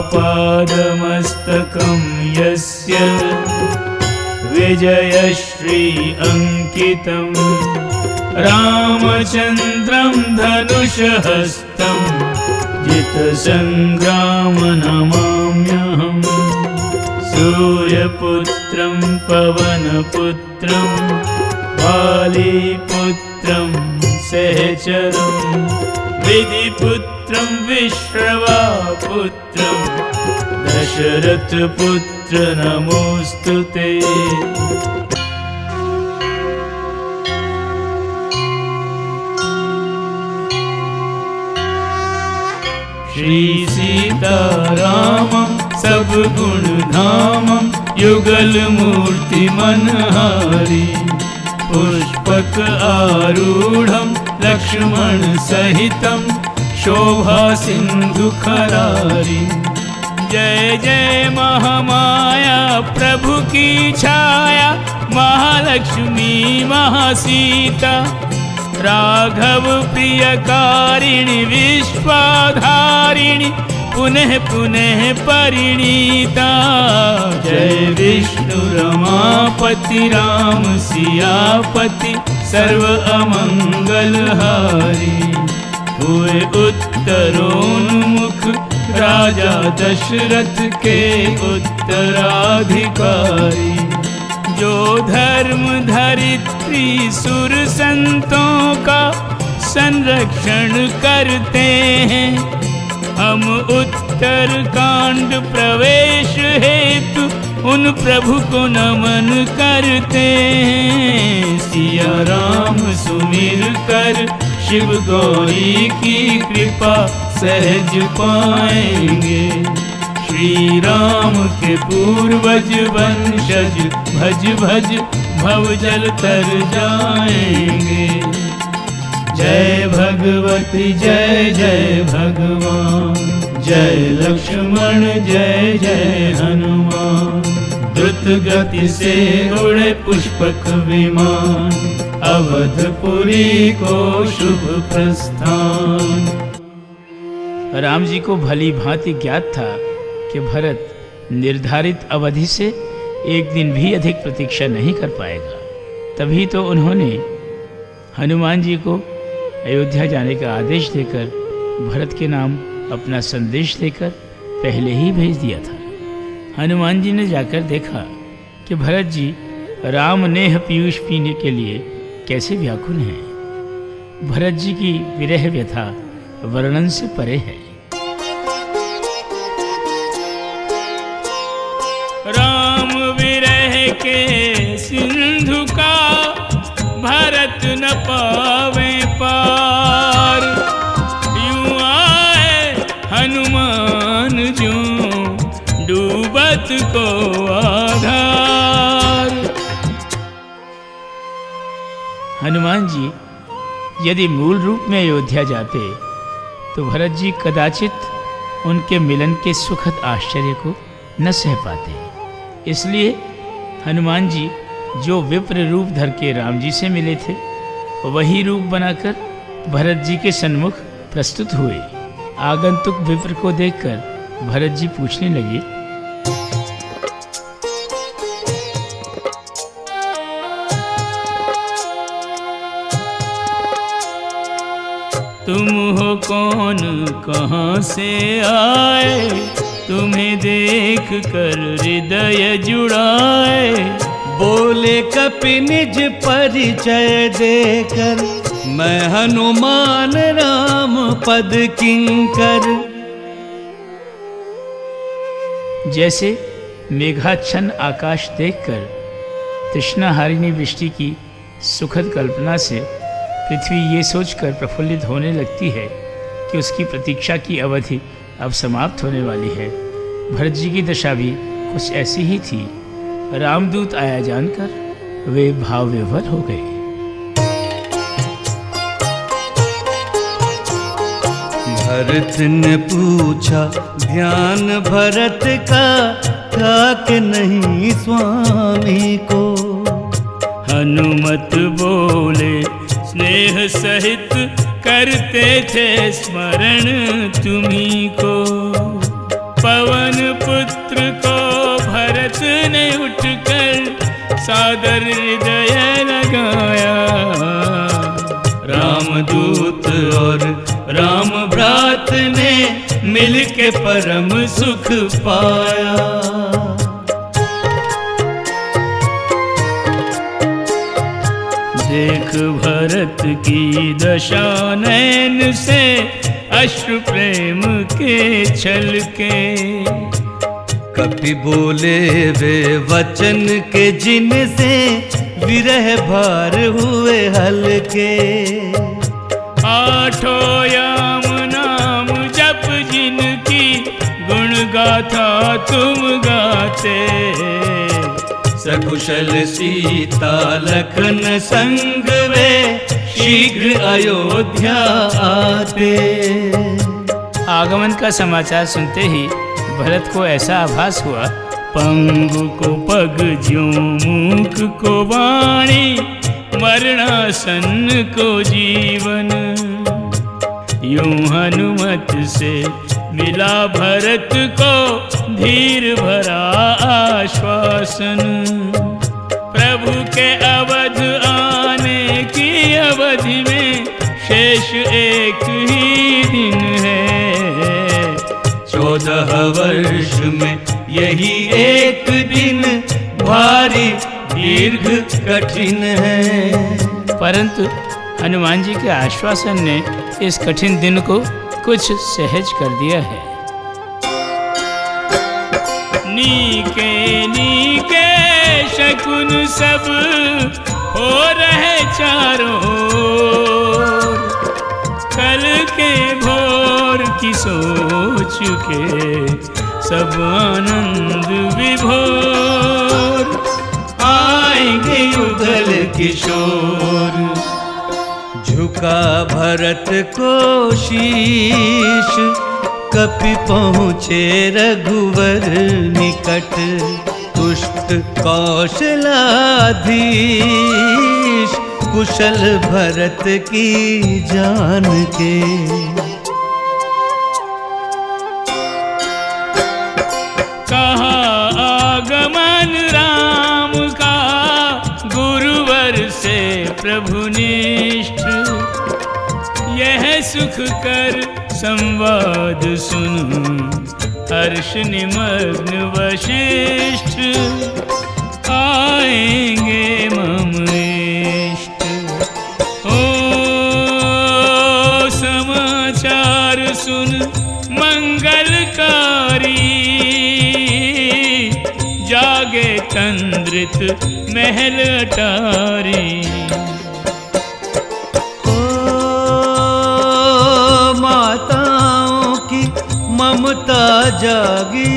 आपादमस्तकं यस्य विजयश्री अंकितं रामचन्द्रं धनुषहस्तं जितसंग्राम नमाम्यहम् सूर्यपुत्रं पवनपुत्रं वालीपुत्रं सहचरं विधिपुत्रं विश्रवापुत्रं दशरथपुत्र नमोस्तुते। श्री सीतारामं सब गुण धामं युगल मूर्ति मनहारी पुष्पक आरूढ़ं लक्ष्मण सहितं शोभा सिंधु खरारी। जय जय महामाया प्रभु की छाया महालक्ष्मी महासीता राघव प्रियकारिणि विश्वाधारिणि पुनः पुनः परिणीता। जय विष्णु रमापति राम सियापति सर्व अमंगलहारी। हुए उत्तरोन्मुख राजा दशरथ के उत्तराधिकारी जो धर्म धरित्री सुर संतों का संरक्षण करते हैं। हम उत्तर कांड प्रवेश हेतु उन प्रभु को नमन करते हैं। सिया राम सुमिर कर शिव गौरी की कृपा सहज पाएंगे। श्री राम के पूर्वज वंशज भज भज भवजल तर जाएंगे। जय भगवती जय जय भगवान जय लक्ष्मण जय जय हनुमान। द्रुत गति से उड़े पुष्पक विमान अवधपुरी को शुभ प्रस्थान। राम जी को भली भांति ज्ञात था कि भरत निर्धारित अवधि से एक दिन भी अधिक प्रतीक्षा नहीं कर पाएगा। तभी तो उन्होंने हनुमान जी को अयोध्या जाने का आदेश देकर भरत के नाम अपना संदेश लेकर पहले ही भेज दिया था। हनुमान जी ने जाकर देखा कि भरत जी राम नेह पीयूष पीने के लिए कैसे व्याकुल हैं। भरत जी की विरह व्यथा वर्णन से परे है। राम विरह के सिंधु का भरत न पावे पार। यूं आए हनुमान जो डूबत को आधार। हनुमान जी यदि मूल रूप में अयोध्या जाते तो भरत जी कदाचित उनके मिलन के सुखद आश्चर्य को न सह पाते। इसलिए हनुमान जी जो विप्र रूप धर के राम जी से मिले थे वही रूप बनाकर भरत जी के सन्मुख प्रस्तुत हुए। आगंतुक विप्र को देखकर भरत जी पूछने लगे, तुम हो कौन कहाँ से आए, तुम्हें देख कर हृदय जुड़ाए। बोले कपि निज परिचय देकर, मैं हनुमान राम पद किंकर। जैसे मेघाच्छन्न आकाश देखकर तृष्णाहारिणी वृष्टि की सुखद कल्पना से पृथ्वी ये सोचकर प्रफुल्लित होने लगती है कि उसकी प्रतीक्षा की अवधि अब समाप्त होने वाली है, भरत जी की दशा भी कुछ ऐसी ही थी। रामदूत आया जानकर वे भाव विभोर हो गए। भरत ने पूछा ध्यान भरत का, था कि नहीं स्वामी को। हनुमत बोले स्नेह सहित करते थे स्मरण तुम्ही को। पवन पुत्र को भरत ने उठकर सादर हृदय लगाया। रामदूत और राम भ्रात ने मिलके परम सुख पाया। देख भरत की दशा नैन से अश्रु प्रेम के छलके। कपि बोले वे वचन के जिनसे विरह भार हुए हल्के। आठों याम नाम जप जिनकी गुण गाथा तुम गाते। सकुशल सीता लखन संग वे शीघ्र अयोध्या आते। आगमन का समाचार सुनते ही भरत को ऐसा आभास हुआ, पंगु को पग ज्यों मूक को वाणी, मरणासन को जीवन। यूं हनुमत से मिला भरत को धीर भरा आश्वासन। प्रभु के अवध आने की अवधि में शेष एक ही दिन है। 14 वर्ष में यही एक दिन भारी दीर्घ कठिन है। परंतु हनुमान जी के आश्वासन ने इस कठिन दिन को कुछ सहज कर दिया है। नीके नीके शकुन सब हो रहे चारों ओर। कल के भोर की सोच के सब आनंद विभोर। आएंगे युगल किशोर। झुका भरत को शीश, कपि पहुँचे रघुवर निकट। तुष्ट कौशलाधीश, कुशल भरत की जान के। कहा आगमन राम का गुरुवर से प्रभुनिष्ठ। यह सुख कर संवाद सुन हर्ष निमग्न वशिष्ठ। आएंगे मम इष्ट। ओ समाचार सुन मंगलकारी। जागे तंद्रित महल अटारी। माताओं की ममता जागी।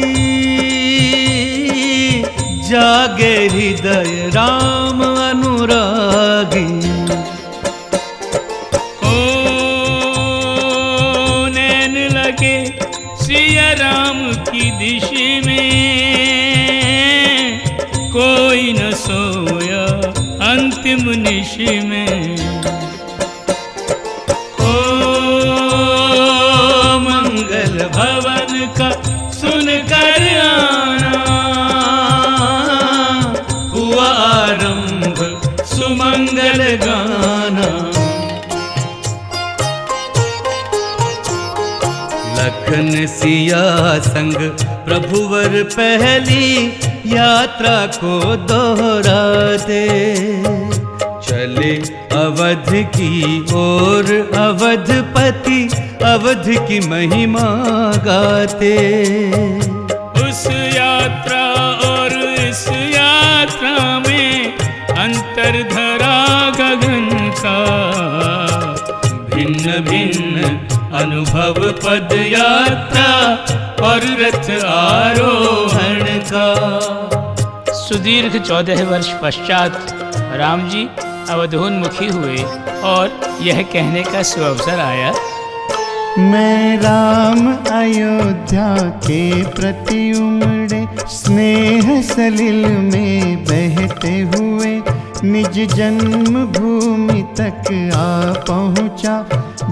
जागे हृदय राम अनुरागी। ओ नैन लगे सिया राम की दिशा में। कोई न सोया अंतिम निशि में। मंगल भवन का सुनकर आना। हुआ आरंभ सुमंगल गाना। लखन सिया संग प्रभुवर पहली यात्रा को दोहराते। चले अवध की ओर अवधपति अवध की महिमा गाते। उस यात्रा और इस यात्रा में अंतर धरा गगन का। भिन्न भिन्न अनुभव पद यात्रा और रथ आरोहण का। सुदीर्घ 14 वर्ष पश्चात राम जी अवधोन्मुखी हुए और यह कहने का सुअवसर आया, मैं राम अयोध्या के प्रति उमड़े स्नेह सलिल में बहते हुए निज जन्म भूमि तक आ पहुँचा।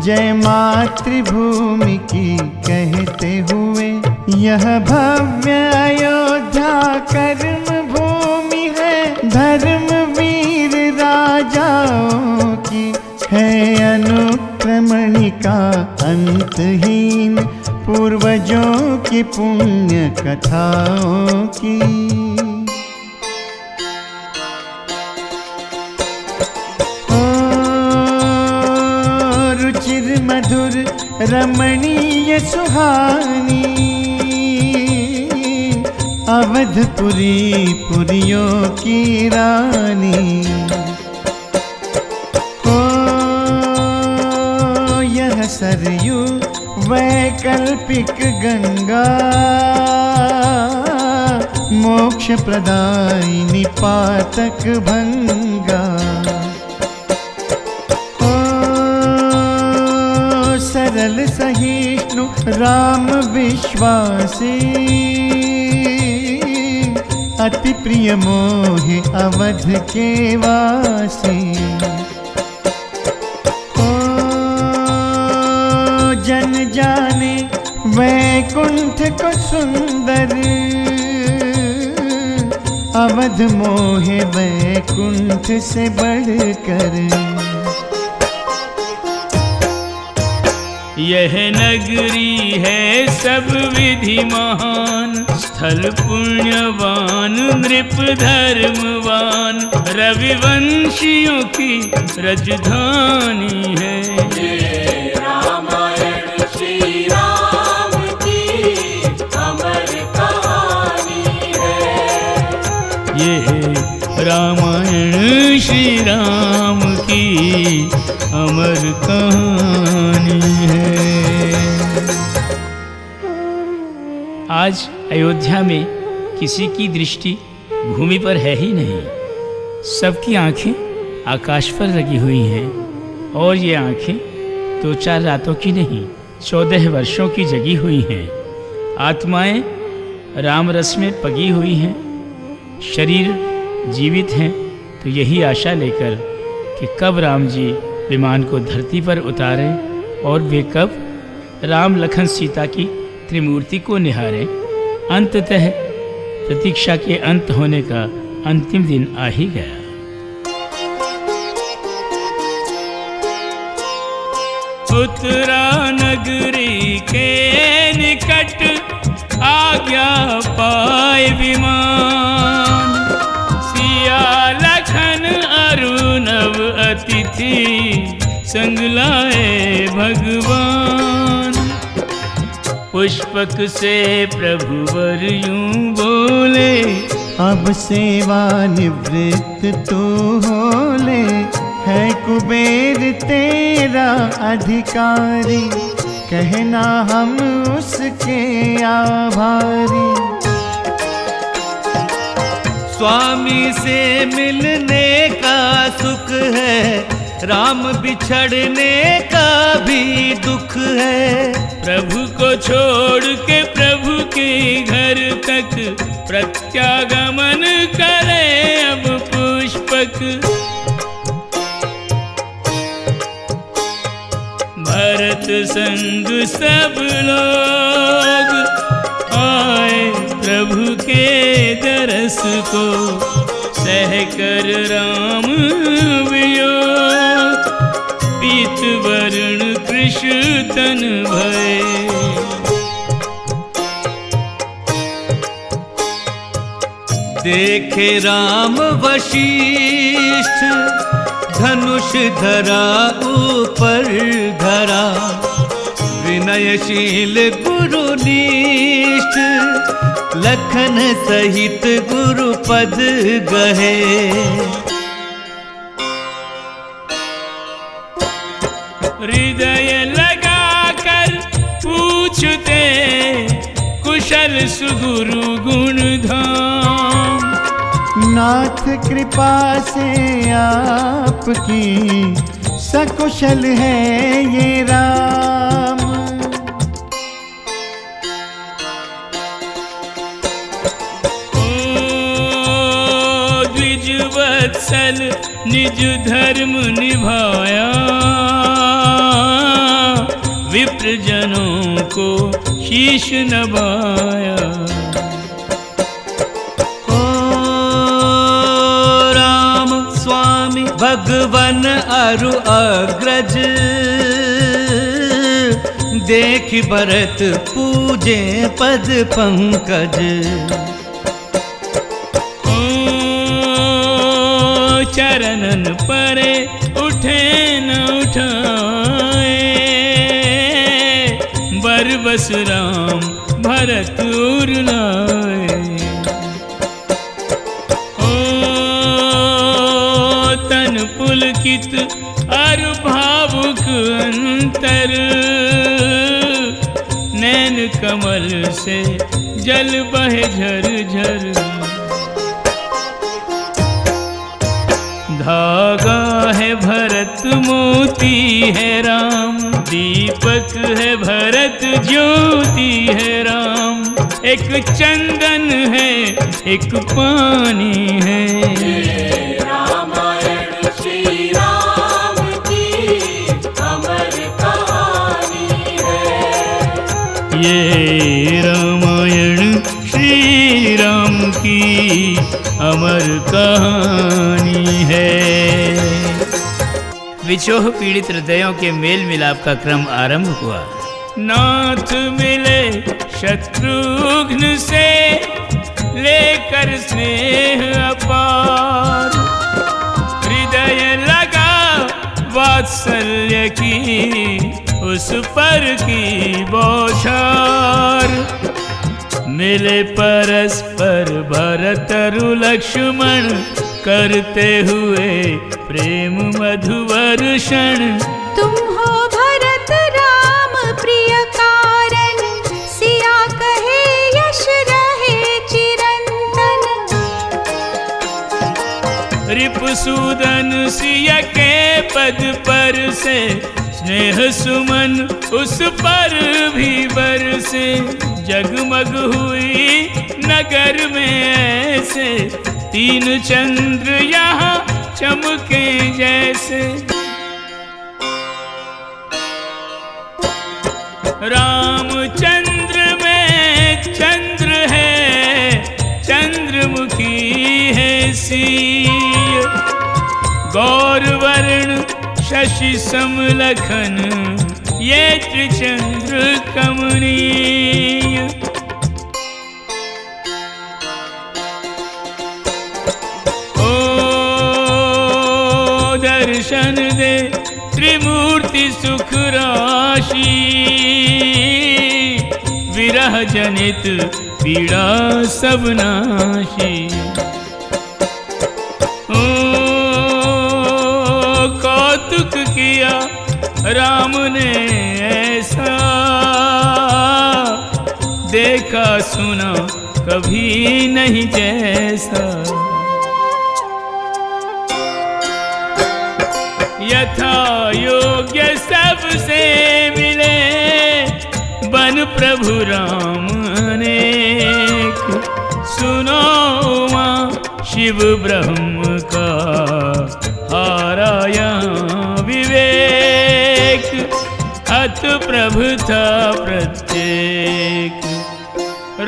जय मातृभूमि की कहते हुए यह भव्य अयोध्या कर्म भूमि है, धर्म वीर राजाओं की है, अनुक्रमणिका अंतहीन पूर्वजों की पुण्य कथाओं की। रुचिर मधुर रमणीय सुहानी अवधपुरी पुरियों की रानी। यह सरयू वैकल्पिक गंगा मोक्ष प्रदायिनी पातक भंगा। सरल सहिष्णु राम विश्वासी अति प्रिय मोहि अवध के वासी। जन जाने वैकुंठ को सुंदर अवध मोहे वैकुंठ से बढ़कर। यह नगरी है सब विधि महान, स्थल पुण्यवान नृप धर्मवान, रविवंशियों की राजधानी है। ये रामायण श्री राम की अमर कहानी है। ये रामायण श्री राम की अमर कहानी है। आज अयोध्या में किसी की दृष्टि भूमि पर है ही नहीं, सबकी आंखें आकाश पर लगी हुई हैं। और ये आंखें 2-4 रातों की नहीं, 14 वर्षों की जगी हुई हैं। आत्माएं राम रस में पगी हुई हैं, शरीर जीवित हैं। तो यही आशा लेकर कि कब राम जी विमान को धरती पर उतारें और वे कब राम लखन सीता की त्रिमूर्ति को निहारें। अंततः प्रतीक्षा के अंत होने का अंतिम दिन आ ही गया। उत्तरा नगरी के निकट आज्ञा पाए विमान, सिया लखन अरुणव अतिथि संग लाए भगवान। पुष्पक से प्रभुवर यूं बोले, अब सेवा निवृत्त तू हो ले, है कुबेर तेरा अधिकारी, कहना हम उसके आभारी। स्वामी से मिलने का सुख है, राम बिछड़ने का भी दुख है। प्रभु को छोड़ के प्रभु के घर तक प्रत्यागमन करे अब पुष्पक। भरत संग सब लोग आए प्रभु के दरस को, सहकर राम वियोग पीत वर्ण कृष्ण तन भय। देखे राम वशिष्ठ धनुष धरा ऊपर धरा, विनयशील गुरुनिष्ठ लखन सहित गुरुपद गहे। हृदय लगाकर पूछते कुशल सुगुरु गुण धाम। नाथ कृपा से आपकी सकुशल है ये राम। द्विजवत्सल निज धर्म निभाया, विप्रजनों को शीश नवाया। ओ राम स्वामी भगवन अरु अग्रज, देख भरत पूजे पद पंकज। ओ चरणन परे उठे न उठाए, बरबस राम भरत उर लाए। ओ तन पुलकित अरु भावुक अंतर, नैन कमल से जल बहे झरझर। धागा है भरत मोती है राम, दीपक है भरत ज्योति है राम। एक चंदन है एक पानी है, रामायण श्री राम की अमर कहानी है। ये रामायण श्री राम की अमर कहानी है। विछोह पीड़ित हृदयों के मेल मिलाप का क्रम आरंभ हुआ। नाथ मिले शत्रुघ्न से, लेकर स्नेह अपार, हृदय लगा वात्सल्य की उस पर की बौछार। मिले परस्पर भरत अरु लक्ष्मण, करते हुए प्रेम मधुवर्षण। तुम हो भरत राम प्रिय कारण, सिया कहे यश रहे चिरंतन। रिपुसूदन सिया के पद पर से, स्नेह सुमन उस पर भी बरसे। जगमग हुई नगर में ऐसे, तीन चंद्र यहाँ चमके जैसे। रामचंद्र में चंद्र है, चंद्रमुखी है सीय। गौरवर्ण शशि समलखन, ये त्रिचंद्र कमनीय। ओ दर्शन दे त्रिमूर्ति सुख राशि, विरह जनित पीड़ा सब नाशी। ओ कौतुक किया राम ने ऐसा, देखा सुना कभी नहीं जैसा। यथा योग्य सबसे मिले, बन प्रभु राम अनेक। सुनो माँ शिव ब्रह्म का हाराया विवेक, अत प्रभु था प्रत्येक।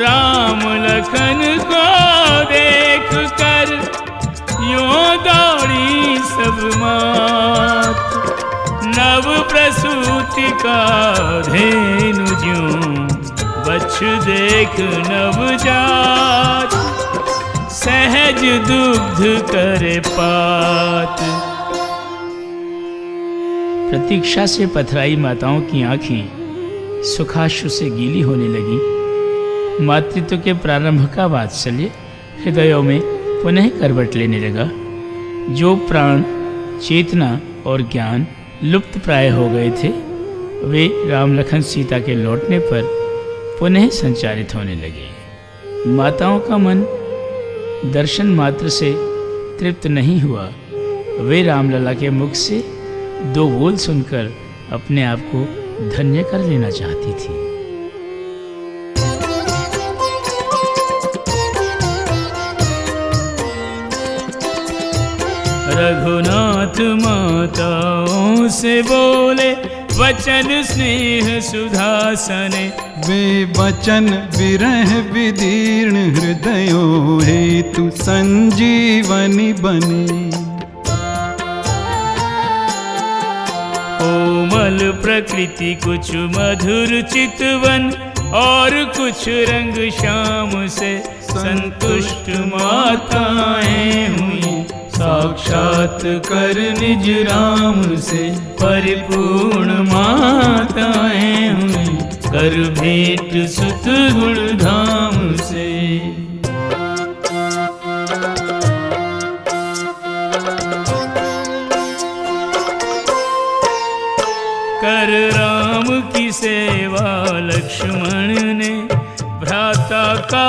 राम लखन को देख कर यूं दौड़ी सब मात, नव प्रसूति का धेनु ज्यों बच्छ देख नवजात, सहज दुग्ध करे पात। प्रतीक्षा से पथराई माताओं की आंखें सुखाश्रु से गीली होने लगी। मातृत्व के प्रारंभ का वात्सल्य हृदयों में पुनः करवट लेने लगा। जो प्राण, चेतना और ज्ञान लुप्त प्राय हो गए थे, वे राम लखन सीता के लौटने पर पुनः संचारित होने लगे। माताओं का मन दर्शन मात्र से तृप्त नहीं हुआ। वे रामलला के मुख से दो बोल सुनकर अपने आप को धन्य कर लेना चाहती थी। रघुनाथ माताओं से बोले, वचन स्नेह सुधासने। वे वचन विरह विदीर्ण हृदयों हेतु संजीवनी बने। कोमल प्रकृति कुछ मधुर चितवन और कुछ रंग श्याम से संतुष्ट माताएं हुई। साक्षात कर निज राम से परिपूर्ण माताएं हुई। कर भेंट सुत गुण धाम से। कर राम की सेवा लक्ष्मण ने भ्राता का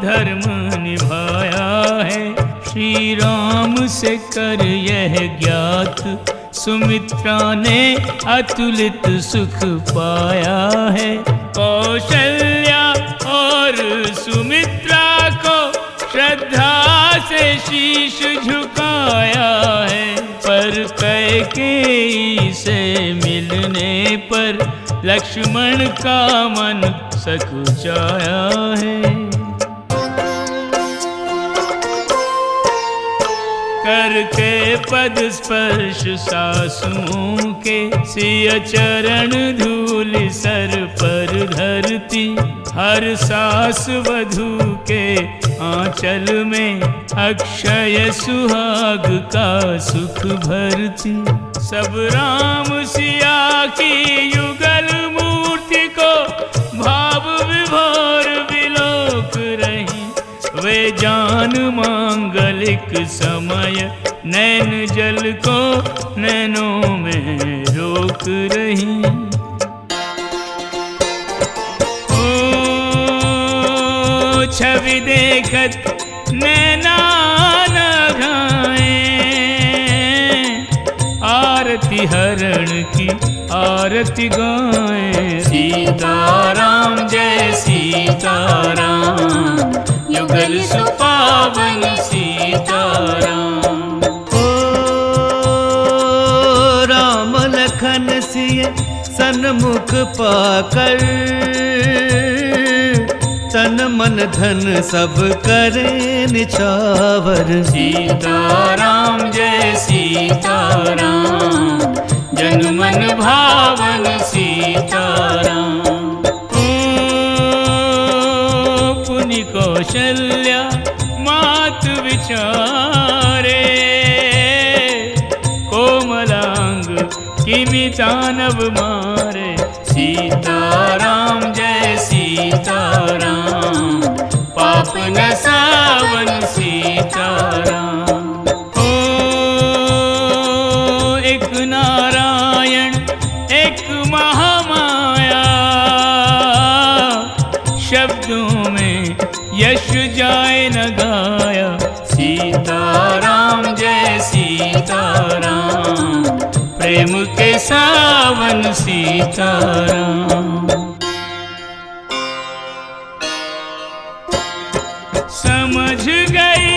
धर्म निभाया है। श्री राम से कर यह ज्ञात सुमित्रा ने अतुलित सुख पाया है। कौशल्या और सुमित्रा को श्रद्धा से शीश झुकाया है। पर कैकेयी से मिलने पर लक्ष्मण का मन सकुचाया है। करके पद स्पर्श सासुओं के सिय चरण धूल सर पर धरती। हर सास वधू के आंचल में अक्षय सुहाग का सुख भरती। सब राम सिया की युगल मूर्ति को भाव विभोर विलोक रही। वे जान मांगलिक समय नैन जल को नैनों में रोक रही। ओ छवि देखत नैना न घाए। आरती हरण की आरती गाएं। सीताराम जय सीताराम युगल सुपावन सीताराम। ओ राम लखन सिय सन्मुख पाकर तन मन धन सब करे निछावर। सीताराम जय सीताराम जन मन भावन सीताराम। पुनि कौशल्या मात विचारे। कोमलांग किमि दानव मारे। सीताराम जय सीताराम पाप नसावन सीताराम। ओ एक नारायण एक महामाया। शब्दों में यश जाए न गाया। सीताराम जय सीताराम प्रेम के सावन सीताराम। समझ गई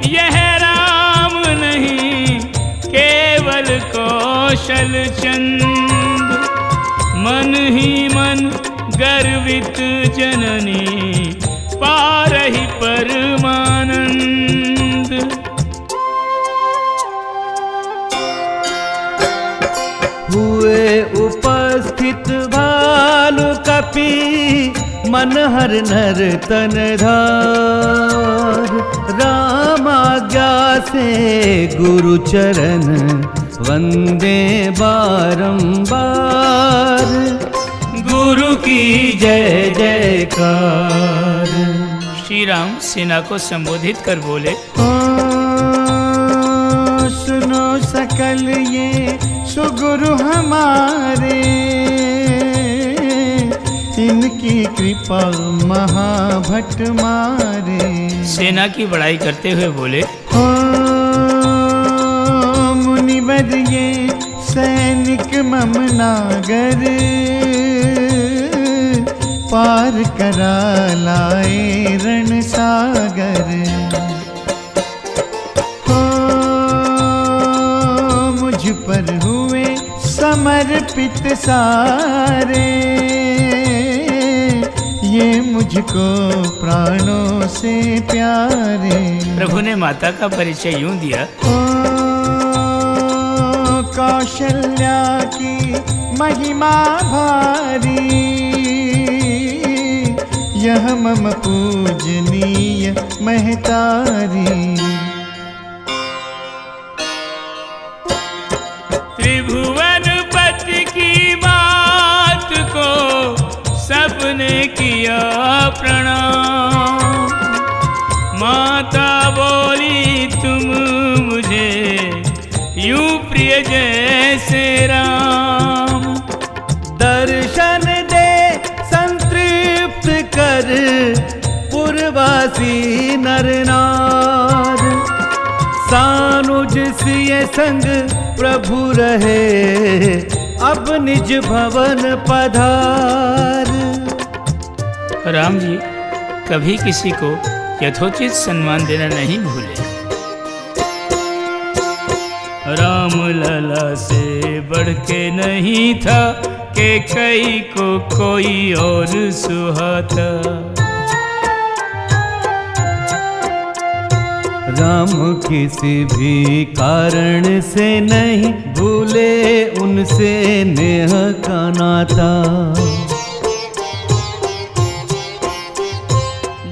यह राम नहीं केवल कौशल चंद। मन ही मन गर्वित जननी पारहि परमानंद। हुए उपस्थित भालु कपि मन हर नर तन धार। राम आज्ञा से गुरु चरण वंदे बारंबार। गुरु की जय जयकार। श्री राम सेना को संबोधित कर बोले। सुनो सकल ये सुगुरु हमारे। इनकी कृपा महाभट मारे। सेना की बड़ाई करते हुए बोले। मुनिवर ये सैनिक मम नागर। पार करा लाए रण सागर। मुझ पर हुए समर्पित अर्पित सारे, ये मुझको प्राणों से प्यारे। प्रभु ने माता का परिचय यूं दिया, ओ कौशल्या की महिमा भारी, यह मम पूजनीय महतारी। त्रिभुवन पति की बात को सबने किया प्रणाम। माता बोली तुम मुझे यूं प्रिय जैसे राम। दर्शन दे संतृप्त कर पुरवासी नर नार, सानुज सिय संग प्रभु रहे अब निज भवन पधार। राम जी कभी किसी को यथोचित सम्मान देना नहीं भूले। राम लला से बढ़ के नहीं था कि कई को कोई और सुहाता। राम किसी भी कारण से नहीं भूले उनसे नेह का नाता।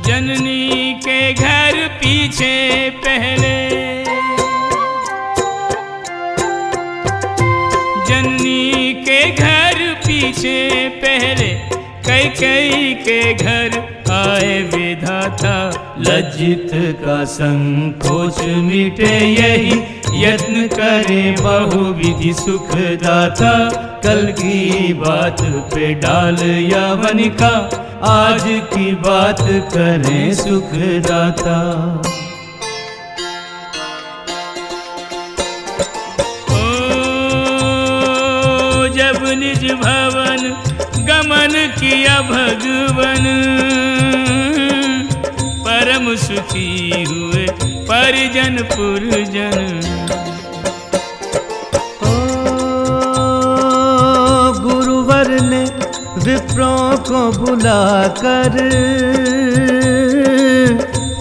जननी के घर पीछे पहले, जननी के घर पीछे पहले, कैकेयी के घर आए विधाता। लज्जित का संकोच मिटे यही यत्न करे बहुविधि सुखदाता। कल की बात पे डाल यावन का, आज की बात करें सुखदाता। ओ जब निज भवन गमन किया भगवन, परम सुखी हुए परिजन पुरजन। गुरुवर ने विप्रों को बुलाकर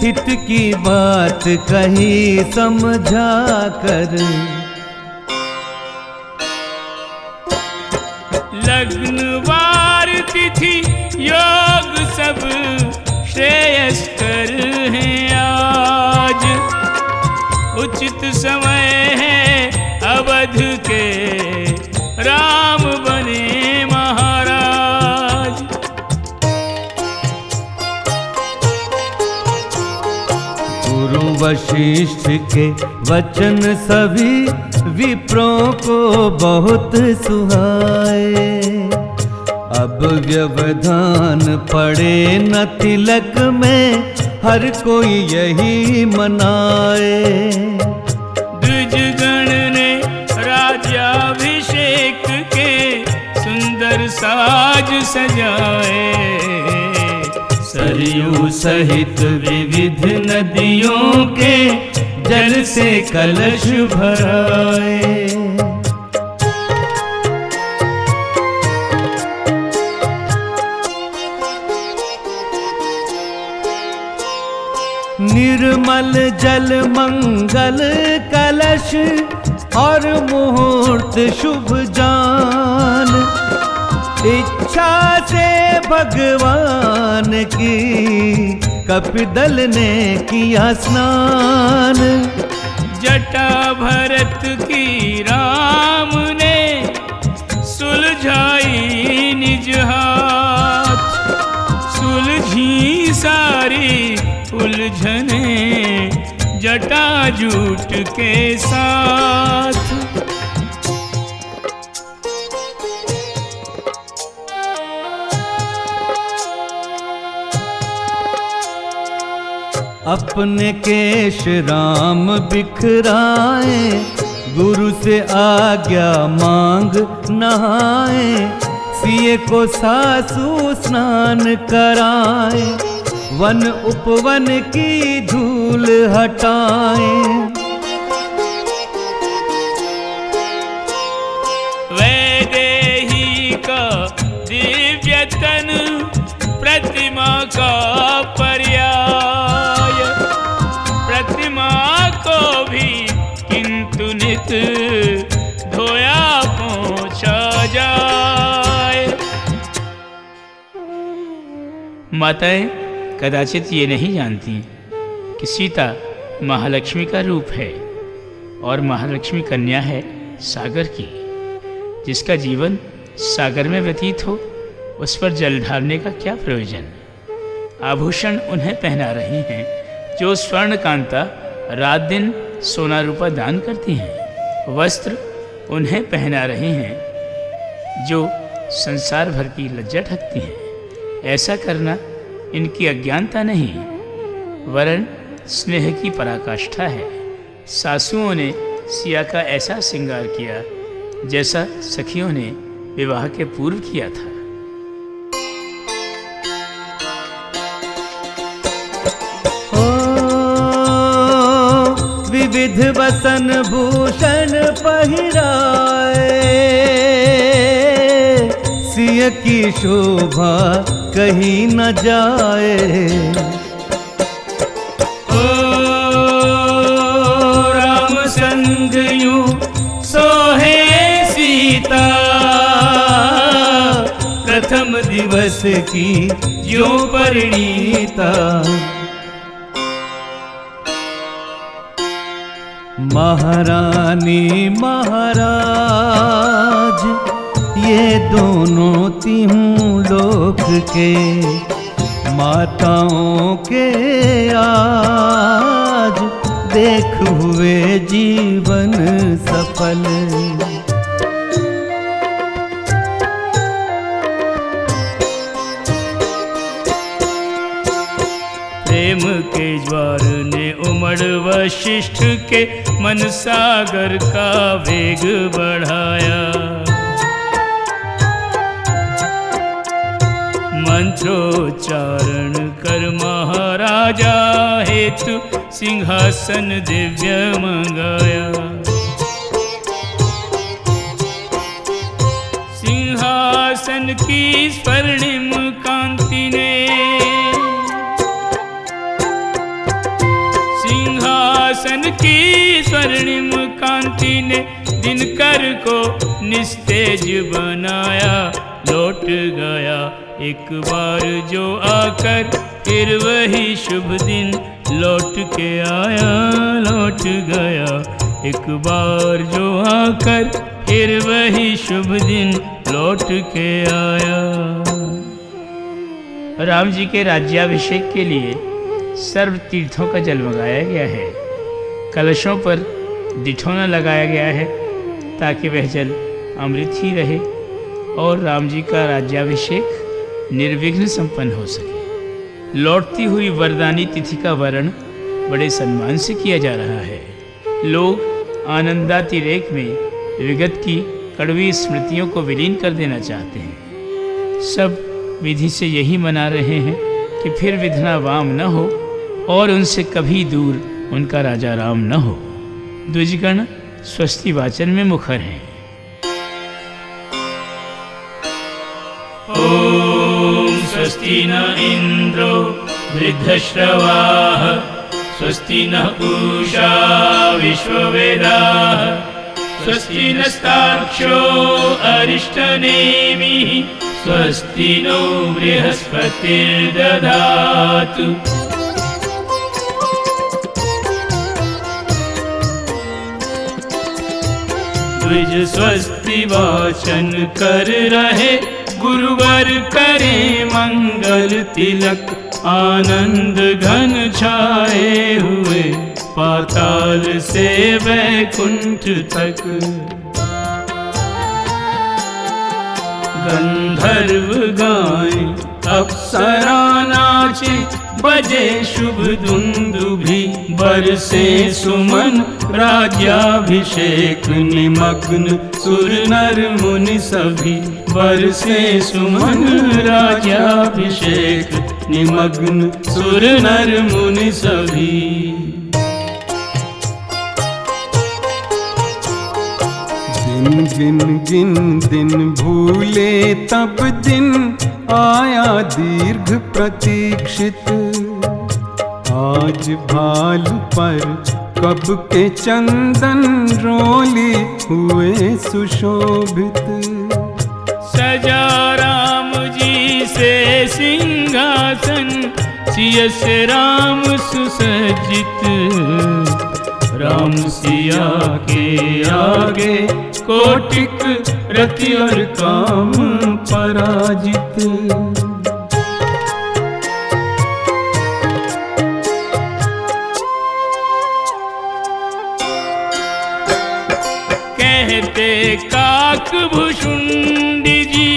हित की बात कही समझा कर। लग्नवार तिथि योग सब श्रेयस्कर हैं आज। उचित समय है अवध के राम बने महाराज। गुरु वशिष्ठ के वचन सभी विप्रों को बहुत सुहाए। अब व्यवधान पड़े न तिलक में, हर कोई यही मनाए। द्विजगण ने राज्याभिषेक के सुंदर साज सजाए। सरयू सहित विविध नदियों के जल से कलश भराए। निर्मल जल मंगल कलश और मुहूर्त शुभ जान। इच्छा से भगवान की कपिदल ने किया स्नान। जटा भरत की राम ने सुलझाई निज हाथ। सुलझी सारी उलझने जटा जूट के साथ। अपने केश राम बिखराए, गुरु से आज्ञा मांग नहाए। सिए को सासू स्नान कराए, वन उपवन की धूल हटाए। वैदेही यतन प्रतिमा का पर्याय। प्रतिमा को भी किंतु नित धोया पोंछा जाए। माताएं कदाचित ये नहीं जानती कि सीता महालक्ष्मी का रूप है और महालक्ष्मी कन्या है सागर की। जिसका जीवन सागर में व्यतीत हो उस पर जल ढालने का क्या प्रयोजन। आभूषण उन्हें पहना रही हैं जो स्वर्ण कांता रात दिन सोना रूपा दान करती हैं। वस्त्र उन्हें पहना रही हैं जो संसार भर की लज्जा ढकती हैं। ऐसा करना इनकी अज्ञानता नहीं वरन स्नेह की पराकाष्ठा है। सासुओं ने सिया का ऐसा श्रृंगार किया जैसा सखियों ने विवाह के पूर्व किया था। विविध वसन भूषण पहिराए, सिय की शोभा कहीं न जाए। राम संग यूं सोहे सीता, प्रथम दिवस की जो परिणीता। महारानी महाराज ये दोनों तीनों लोक के माताओं के आज देख हुए जीवन सफल। प्रेम के ज्वार ने उमड़ वशिष्ठ के मन सागर का वेग बढ़ाया। मंत्रोच्चारण कर महाराजा हेतु सिंहासन दिव्य मंगाया। सिंहासन की स्वर्णिम कांति ने, सिंहासन की स्वर्णिम कांति ने दिनकर को निस्तेज बनाया। लौट गया एक बार जो आकर फिर वही शुभ दिन लौट के आया। लौट गया एक बार जो आकर फिर वही शुभ दिन लौट के आया। राम जी के राज्याभिषेक के लिए सर्व तीर्थों का जल मंगाया गया है। कलशों पर दिठौना लगाया गया है ताकि वह जल अमृत ही रहे और राम जी का राज्याभिषेक निर्विघ्न संपन्न हो सके। लौटती हुई वरदानी तिथि का वरण बड़े सम्मान से किया जा रहा है। लोग आनंदातिरेक में विगत की कड़वी स्मृतियों को विलीन कर देना चाहते हैं। सब विधि से यही मना रहे हैं कि फिर विधना वाम न हो और उनसे कभी दूर उनका राजा राम न हो। द्विजगण स्वस्ति वाचन में मुखर हैं। ओम स्वस्ति न इंद्रो वृद्धश्रवाः, स्वस्ति न पूषा विश्ववेदाः, स्वस्ति नस्तार्क्ष्यो अरिष्टनेमिः, स्वस्ति नो बृहस्पतिर्दधातु। द्विज स्वस्ति वाचन कर रहे, गुरुवर करे मंगल तिलक, आनंद घन छाए हुए पाताल से वैकुंठ तक। गंधर्व गाए अप्सरा नाचे, बजे शुभ दुंदुभि बरसे सुमन, राज्याभिषेक निमग्न सुर नर मुनि सभी, बरसे सुमन राज्याभिषेक निमग्न सुर नर मुनि सभी। गिन गिन गिन दिन भूले तब दिन, आया दीर्घ प्रतीक्षित। आज भालू पर कब के चंदन रोली हुए सुशोभित। सजा राम जी से सिंहासन, सियस राम सुसज्जित। राम सिया के आगे कोटिक रति और काम पराजित। कहते काकभुषुंडी जी,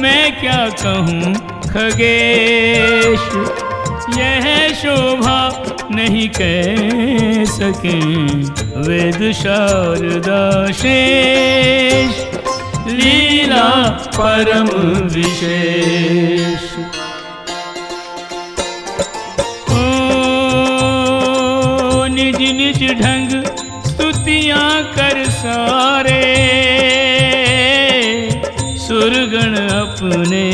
मैं क्या कहूँ खगेश। यह शोभा नहीं कह सके वेद शारदा शेष। लीला परम विशेष। ओ निज निज ढंग स्तुतियाँ कर सारे, सुरगण अपने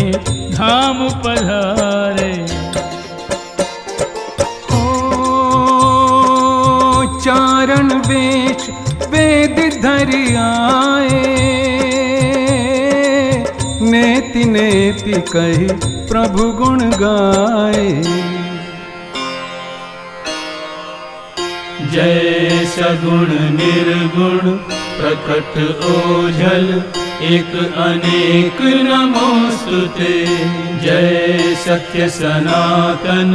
धाम पधारे। चारण वेश वेद धरि आए, नेति नेति कहि प्रभु गुण गाए। जय सगुण निर्गुण प्रकट ओझल, एक अनेक नमोस्तुते। जय सत्य सनातन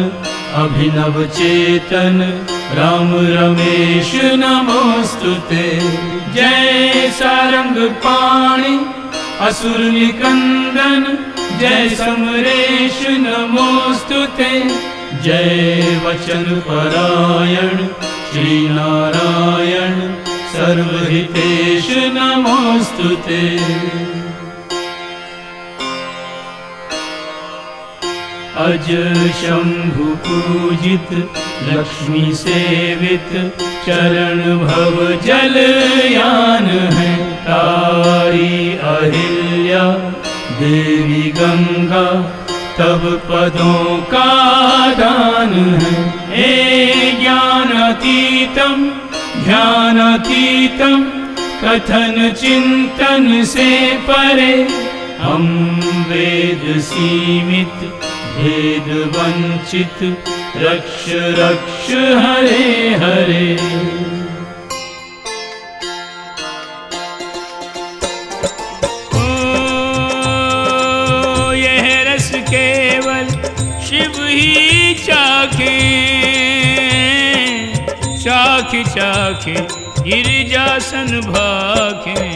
अभिनव चेतन, राम रमेश नमोस्तुते। जय सारंग पाणि असुर निकंदन, जय समरेश नमोस्तुते। जय वचन परायण श्री नारायण, सर्वहितेश नमोस्तुते। अज शंभु पूजित लक्ष्मी सेवित, चरण भव जल यान है। तारी अहिल्या देवी गंगा, तब पदों का दान है। हे ज्ञानातीतम ध्यानातीतम, कथन चिंतन से परे। हम वेद सीमित भेद वंचित, रक्ष रक्ष हरे हरे। ओ यह रस केवल शिव ही चाखे, चाखे चाखे गिरिजासन भाखे।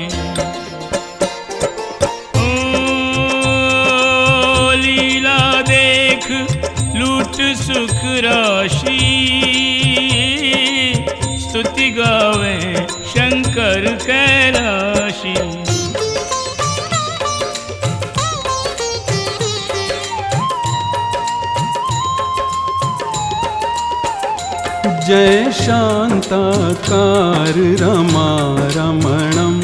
लूट सुख राशि, स्तुति गावे शंकर कैलाशी। जय शांताकार रमा रमणम,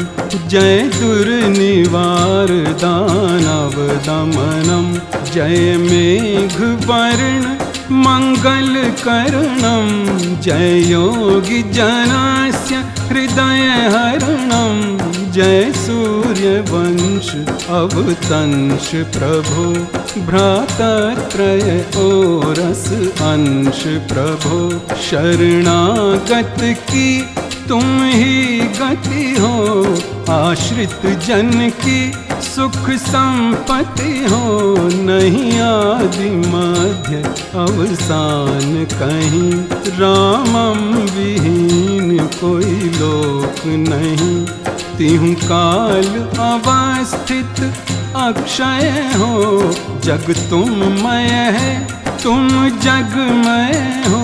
जय दुर्निवार दानव दमनम। जय मेघ वर्ण मंगल करणम, जय योगी जनास्य हृदय हरणम। जय सूर्य वंश अवतंश प्रभो, भ्रातत्रय ओरस अंश प्रभो। शरणागत की तुम ही गति हो, आश्रित जन की सुख संपत्ति हो। नहीं आदि मध्य अवसान कहीं, रामम विहीन कोई लोक नहीं। तिहु काल अवस्थित अक्षय हो, जग तुममय है तुम जगमय हो।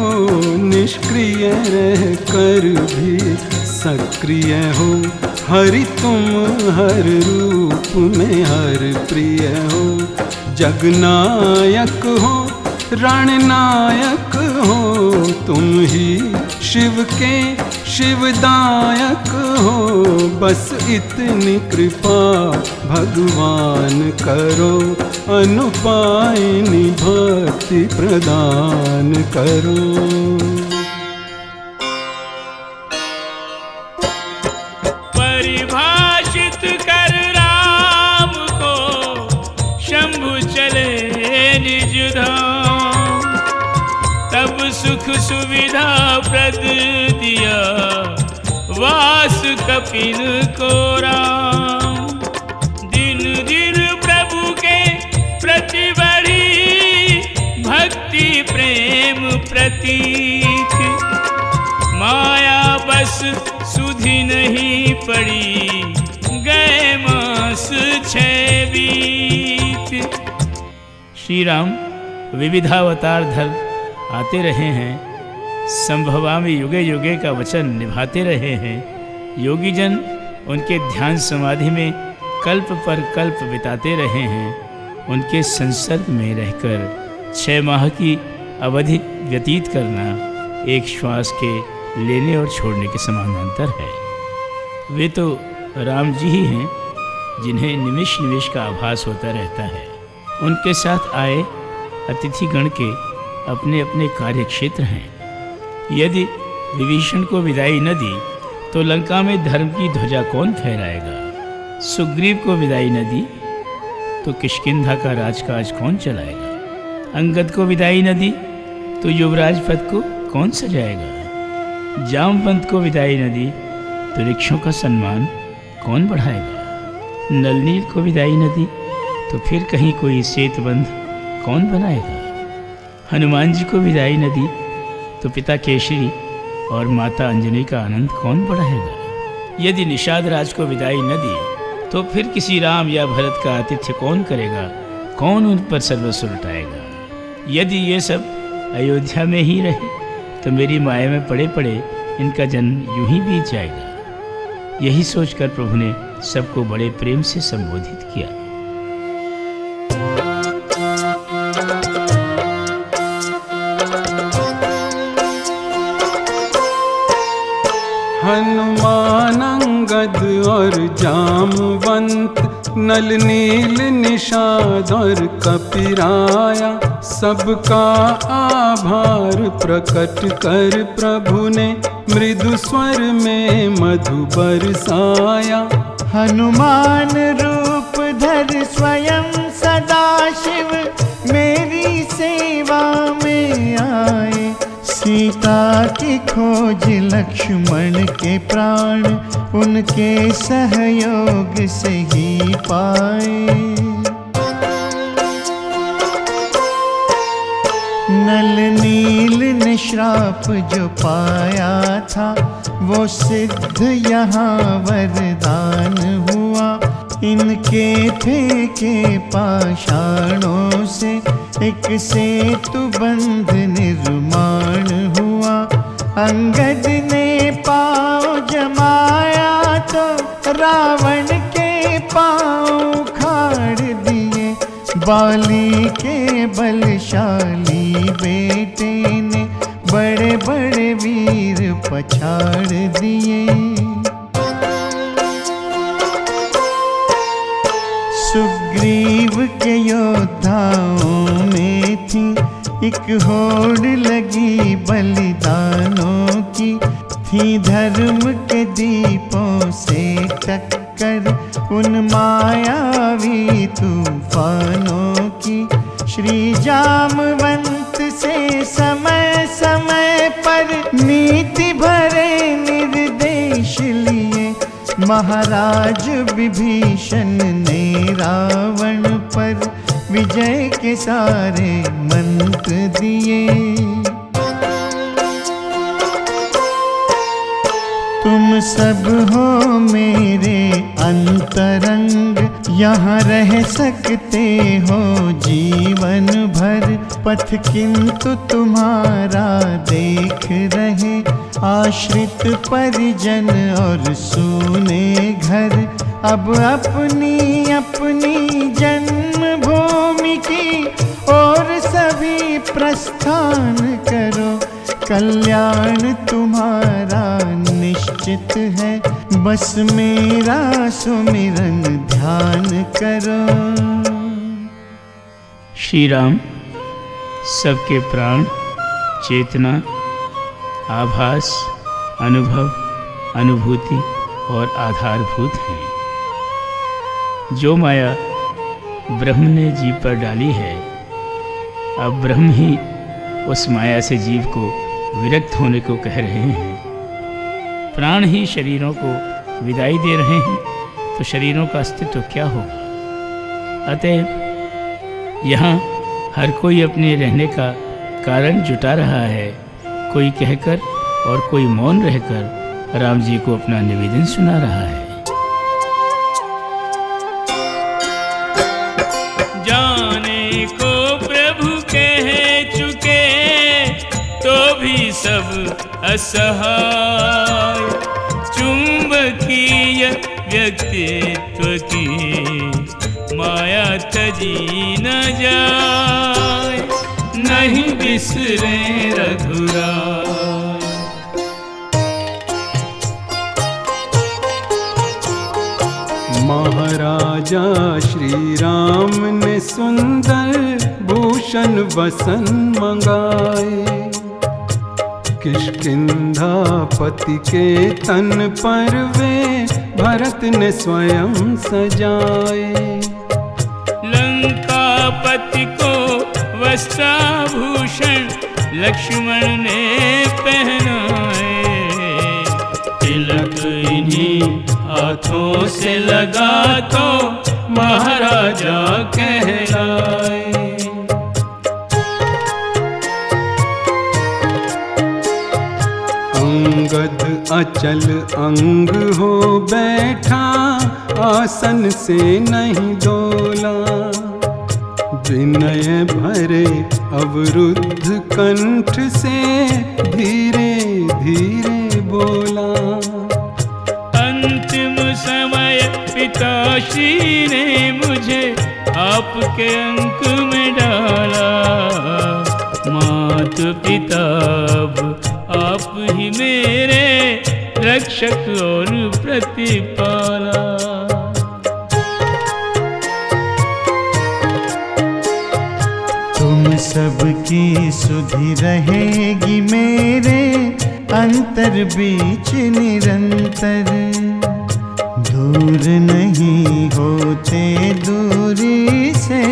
निष्क्रिय रह कर भी सक्रिय हो, हरि तुम हर रूप में हर प्रिय हो। जगनायक हो रणनायक हो, तुम ही शिव के शिवदायक हो बस इतनी कृपा भगवान करो, अनुपायनी भक्ति प्रदान करो। परिभाषित कर राम को शंभु चले निज धाम, तब सुख सुविधा प्रद दिया वास कपिल को राम। दिन दिन प्रभु के प्रति बढ़ी भक्ति प्रेम प्रतीक, माया बस सुधि नहीं पड़ी गए मास 6 बीत। श्री राम विविधावतार धर आते रहे हैं, संभवामि युगे युगे का वचन निभाते रहे हैं। योगी जन उनके ध्यान समाधि में कल्प पर कल्प बिताते रहे हैं। उनके संसर्ग में रहकर 6 माह की अवधि व्यतीत करना एक श्वास के लेने और छोड़ने के समानांतर है। वे तो राम जी ही हैं जिन्हें निमिष निमिष का आभास होता रहता है। उनके साथ आए अतिथिगण के अपने अपने कार्य क्षेत्र हैं। यदि विभीषण को विदाई न दी तो लंका में धर्म की ध्वजा कौन फहराएगा? सुग्रीव को विदाई न दी तो किष्किंधा का राजकाज कौन चलाएगा? अंगद को विदाई न दी तो युवराज पद को कौन सजाएगा? जामवंत को विदाई न दी तो वृक्षों का सम्मान कौन बढ़ाएगा? नलनील को विदाई न दी तो फिर कहीं कोई सेतुबंध कौन बनाएगा? हनुमान जी को विदाई न दी तो पिता केशरी और माता अंजनी का आनंद कौन बढ़ाएगा? यदि निषाद राज को विदाई न दी तो फिर किसी राम या भरत का आतिथ्य कौन करेगा? कौन उन पर सर्वस्व लुटाएगा? यदि ये सब अयोध्या में ही रहे तो मेरी माया में पड़े पड़े इनका जन्म यूं ही बीत जाएगा। यही सोचकर प्रभु ने सबको बड़े प्रेम से संबोधित किया। हनुमान अंगद और जामवंत, नल नील निषाद और कपिराया, सबका आभार प्रकट कर प्रभु ने मृदु स्वर में मधु बरसाया। हनुमान रूप धर स्वयं सदाशिव मेरी सेवा में आए। सीता की खोज लक्ष्मण के प्राण उनके सहयोग से ही पाए। नल नील ने श्राप जो पाया था वो सिद्ध यहाँ वरदान हुआ। इनके फेंके पाषाणों से एक सेतु बंध निर्माण हुआ। अंगद ने पाँव जमाया तो रावण के पाँव उखाड़ दिए। बाली के बलशाली बेटे ने बड़े बड़े वीर पछाड़ दिए। सुग्रीव के योद्धाओं में थी एक होड़ लगी बलिदानों की। थी धर्म के दीपों से टक्कर उन मायावी तूफानों की। श्री जामवंत से समय समय पर नीति भरे निर्देश लिए। महाराज विभीषण ने रावण पर विजय के सारे मंत्र दिए। तुम सब हो मेरे अंतरंग, यहाँ रह सकते हो जीवन भर। पथ किंतु तुम्हारा देख रहे, आश्रित परिजन और सूने घर। अब अपनी अपनी जन्मभूमि की और सभी प्रस्थान करो। कल्याण तुम्हारा निश्चित है, बस मेरा सुमिरन ध्यान करो। श्री राम सबके प्राण, चेतना, आभास, अनुभव, अनुभूति और आधारभूत हैं। जो माया ब्रह्म ने जीव पर डाली है, अब ब्रह्म ही उस माया से जीव को विरक्त होने को कह रहे हैं। प्राण ही शरीरों को विदाई दे रहे हैं, तो शरीरों का अस्तित्व क्या होगा? अतएव यहाँ हर कोई अपने रहने का कारण जुटा रहा है, कोई कहकर और कोई मौन रहकर राम जी को अपना निवेदन सुना रहा है। जाने को प्रभु कह चुके तो भी सब असहाय, चुंबकीय व्यक्तित्व की माया तजी न जाए, नहीं बिसरे रघुराय। महाराजा श्री राम ने सुंदर भूषण वसन मंगाए, किष्किंधापति के तन पर वे भरत ने स्वयं सजाए। लंकापति को वस्त्राभूषण लक्ष्मण ने पहनाए, तिलक इन्हीं हाथों से लगा तो महाराजा कहलाए। अंगद अचल अंग हो बैठा, आसन से नहीं डोला, विनय भरे अवरुद्ध कंठ से धीरे धीरे बोला। अंतिम समय पिताश्री ने मुझे आपके अंक में डाला, मात पिता आप ही मेरे रक्षक और प्रतिपाला। तुम सबकी सुधि रहेगी मेरे अंतर बीच निरंतर, दूर नहीं होते दूरी से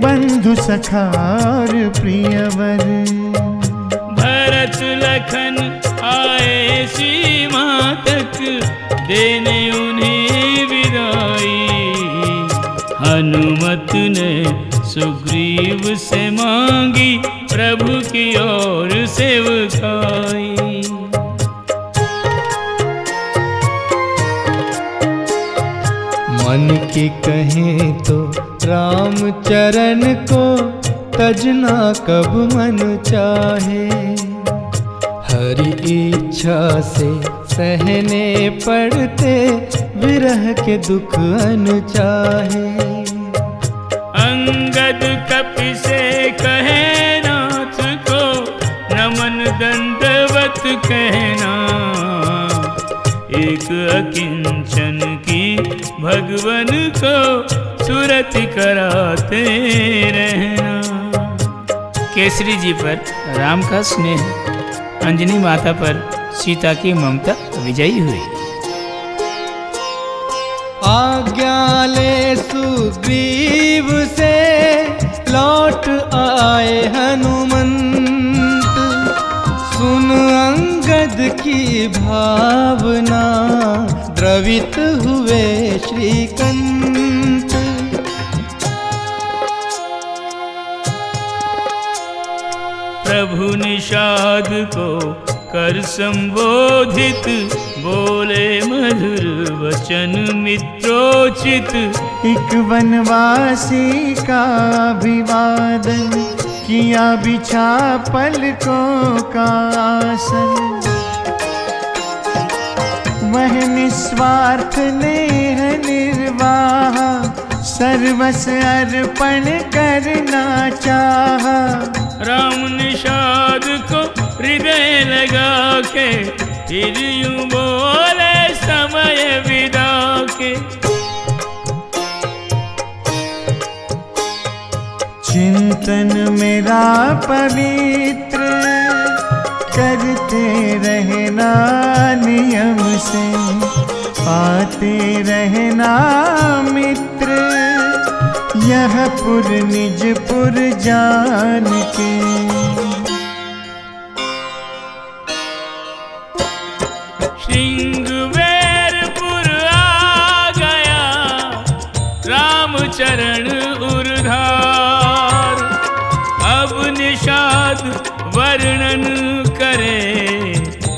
बंधु सखा और प्रियवर। भरत लखन आए सीमा तक, देने उन्हें विदाई, हनुमत ने सुग्रीव से मांगी प्रभु की ओर सेवकाई। मन की कहें तो राम चरण को तजना कब मन चाहे, हरि इच्छा से सहने पड़ते विरह के दुख अनचाहे। अंगद कपि से कहे नाथ को नमन दंडवत कहना, एक अकिंचन की भगवन को सुरति कराते रहना। केसरी जी पर राम का स्नेह, अंजनी माता पर सीता की ममता विजयी हुई। आज्ञा ले सुग्रीव से लौट आए हनुमंत, सुन अंगद की भावना द्रवित हुए श्रीकंठ। प्रभु निषाद को कर संबोधित, बोले मधुर वचन मित्रोचित। एक वनवासी का अभिवादन, किया बिछा पलकों का आसन। वह निस्वार्थ नेह निर्वाह, सर्वस अर्पण करना चाहा। राम निषाद को हृदय लगा के फिर यूं बोले समय विदा के। चिंतन मेरा पवित्र करते रहना नियम से, पाते रहना मित्र यह पुर निज पुर जान के। श्रृंगवेरपुर आ गया रामचरण उर्धार, अब निषाद वर्णन करे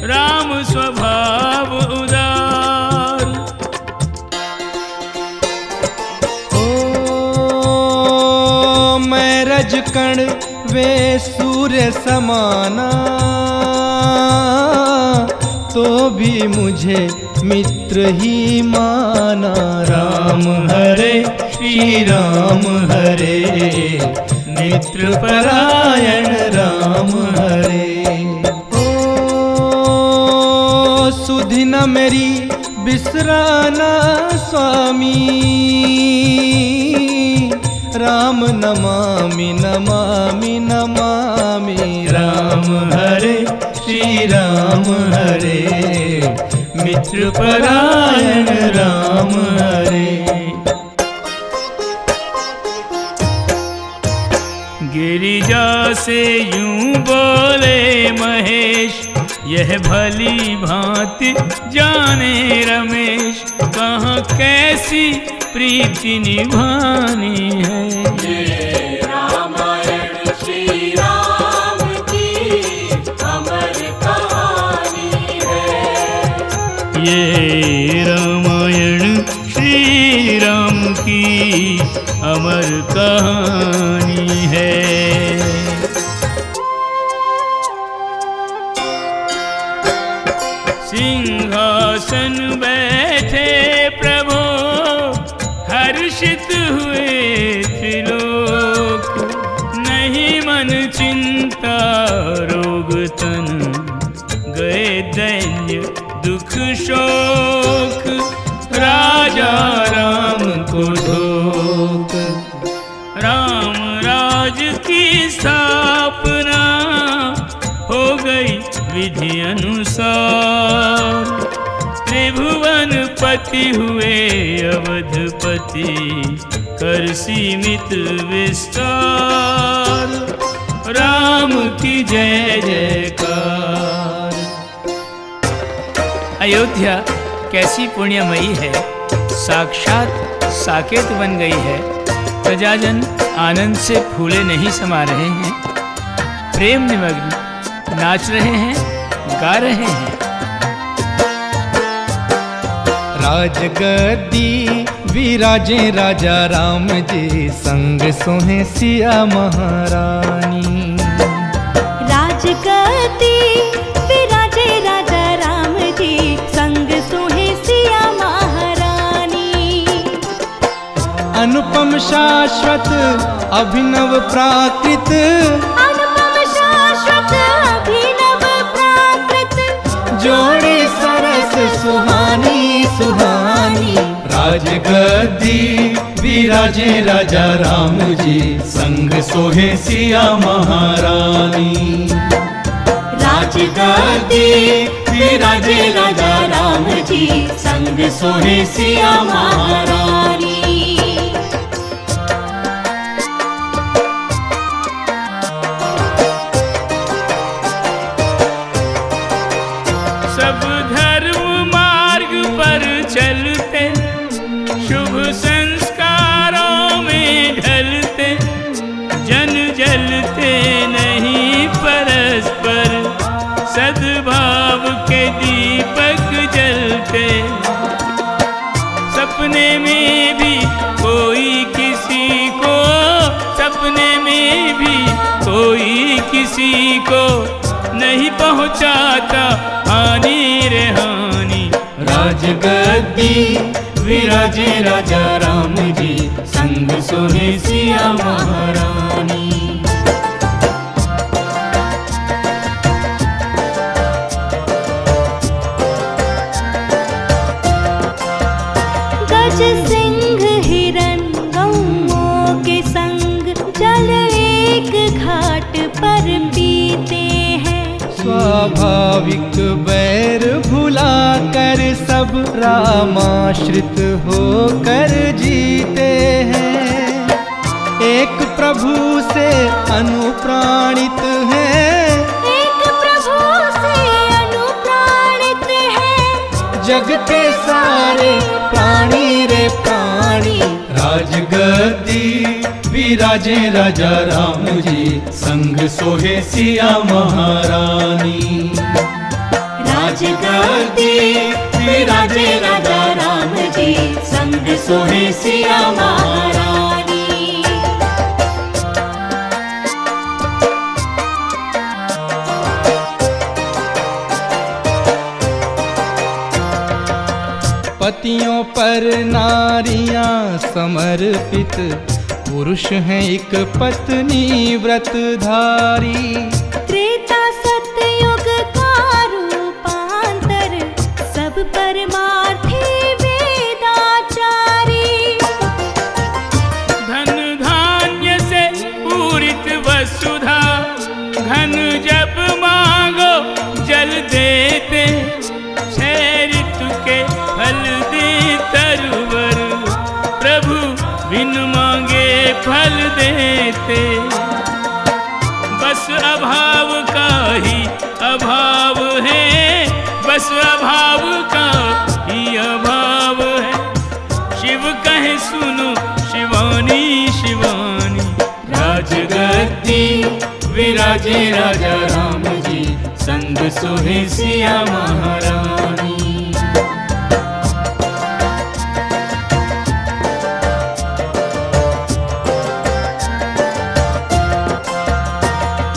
राम स्वभाव उदार। ओ मैं रजकण वे सूर्य समाना, तो भी मुझे मित्र ही माना। राम हरे श्री राम हरे, मित्र परायण राम हरे। ओ सुधि न मेरी बिसराना स्वामी, राम नमामि नमामि नमामि। राम हरे श्री राम हरे, मित्र परायण राम हरे। गिरिजा से यूं बोले महेश, यह भली भांति जाने रमेश, कहाँ कैसी प्रीति निभानी है। ये रामायण श्री राम की अमर कहानी है। ये रामायण श्री राम की अमर कहानी है। सिंहासन बैठे प्रभु हर्षित हुए त्रिलोक, नहीं मन चिंता रोग तन, गए दैन्य दुख शोक, राजा राम को धोख। राम राज की स्थापना हो गई विधि अनुसार, त्रिभुवन पति हुए अवधपति, कर सीमित विस्तार, राम की जय जयकार। अयोध्या कैसी पुण्यमयी है, साक्षात साकेत बन गई है। प्रजाजन आनंद से फूले नहीं समा रहे हैं, प्रेम निमग्न नाच रहे हैं, गा रहे हैं। राजगद्दी विराजे राजा राम जी, संग सोहे सिया महारानी। राजगद्दी विराजे राजा राम जी, संग सोहे सिया महारानी। अनुपम शाश्वत अभिनव प्राकृत, अनुपम शाश्वत अभिनव प्राकृत, जोड़ी सरस सुहानी सुहानी। राजगद्दी विराजे राजा राम जी, संग सोहे सिया महारानी। राजगद्दी विराजे राजा राम जी, संग सोहे सिया महारानी। सब धर्म मार्ग पर चलते, शुभ संस्कारों में ढलते, जन जलते नहीं परस्पर, सद्भाव के दीपक जलते। सपने में भी कोई किसी को, सपने में भी कोई किसी को नहीं पहुँचाता हानि रे हानि। राजगद्दी विराजे राजा राम जी, संग सोहे सिया महारानी। एक घाट पर पीते हैं। स्वाभाविक बैर भुला कर सब रामाश्रित होकर जीते हैं। एक प्रभु से अनुप्राणित हैं, एक प्रभु से अनुप्राणित है। जग के सारे प्राणी रे प्राणी। राजगद्दी विराजे राजा राम जी, संग सोहे सिया महारानी। राजगद्दी विराजे राजा राम जी, संग सोहे सिया महारानी। पतियों पर नारियां समर्पित, पुरुष हैं एक पत्नी व्रतधारी। त्रेता सतयुग का रूपांतर, सब परमार्थी वेदाचारी। धन धान्य से पूरित वसुधा, घन जब मांगो जल देते। छह ऋतु के फल दे तरुवर, प्रभु बिन मांगे फल देते। बस अभाव का ही अभाव है, बस अभाव का ही अभाव है। शिव कहे सुनो शिवानी शिवानी। राजगद्दी विराजे राजा राम जी, संग सोहे सिया महारानी।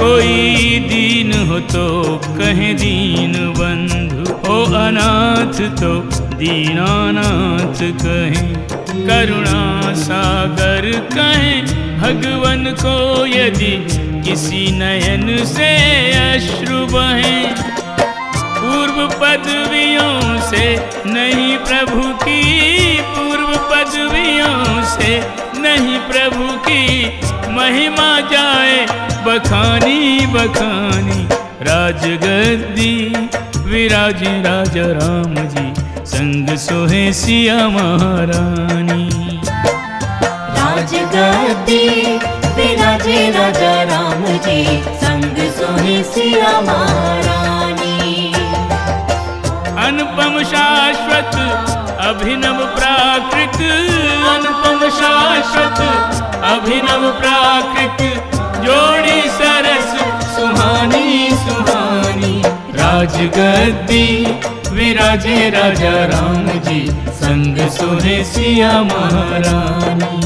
कोई दीन हो तो कहे दीन बंधु, हो अनाथ तो दीनानाथ कहें। करुणा सागर कहें भगवन को, यदि किसी नयन से अश्रु बहें। पूर्व पदवियों से नहीं प्रभु की, पूर्व पदवियों से नहीं प्रभु की महिमा जाए बखानी बखानी। राजगद्दी विराजे राजा राम जी, संग सोहे सिया महारानी। राजगद्दी विराजे राजा राम जी, संग सोहे सिया महारानी। अनुपम शाश्वत अभिनव प्राकृत, अनुपम शाश्वत अभिनव प्राकृत। जोड़ी सरस सुहानी सुहानी। राजगद्दी विराजे राजा राम जी, संग सोहे सिया महारानी।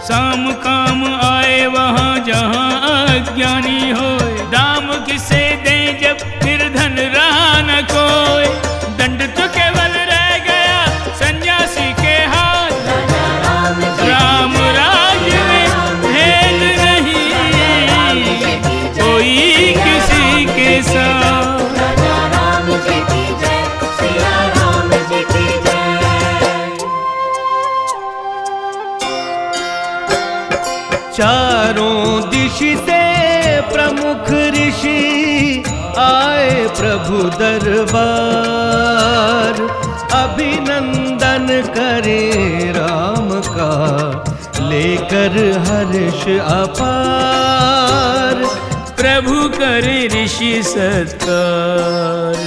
साम काम आए वहाँ जहाँ अज्ञानी होए। दाम किसे दे जब फिर धन रहा न कोई। दंड तो केवल रह गया सन्यासी के हाथ। राम राज्य में भेद नहीं कोई किसी के साथ। चारों दिशि से प्रमुख ऋषि आए प्रभु दरबार। अभिनंदन करे राम का, लेकर हर्ष अपार। प्रभु करे ऋषि सत्कार।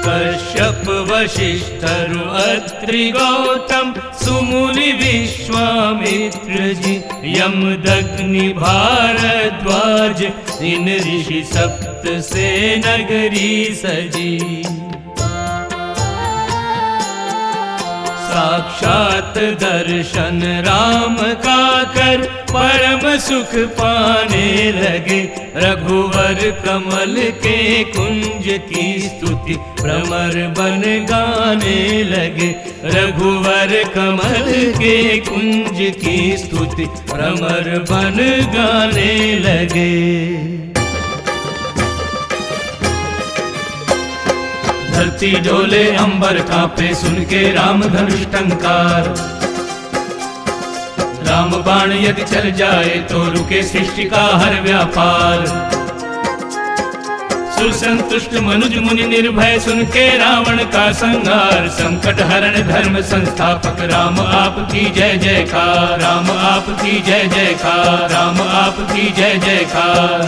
कश्यप वशिष्ठरु अत्रि गौतम, सुमुनि विश्वामित्र जी, यमदग्नि भारद्वाज। इन ऋषि सप्त से नगरी सजी। साक्षात दर्शन राम का कर, परम सुख पाने लगे। रघुवर कमल के कुंज की स्तुति भ्रमर बन गाने लगे। रघुवर कमल के कुंज की स्तुति भ्रमर बन गाने लगे। धरती डोले अंबर कांपे सुन के राम धनुष टंकार। राम बाण यदि चल जाए तो रुके सृष्टि का हर व्यापार। सुर संतुष्ट मनुज मुनि निर्भय सुन के रावण का संहार। संकट हरण धर्म संस्थापक राम आपकी जय जयकार। राम आपकी जय जयकार। राम आपकी जय जयकार।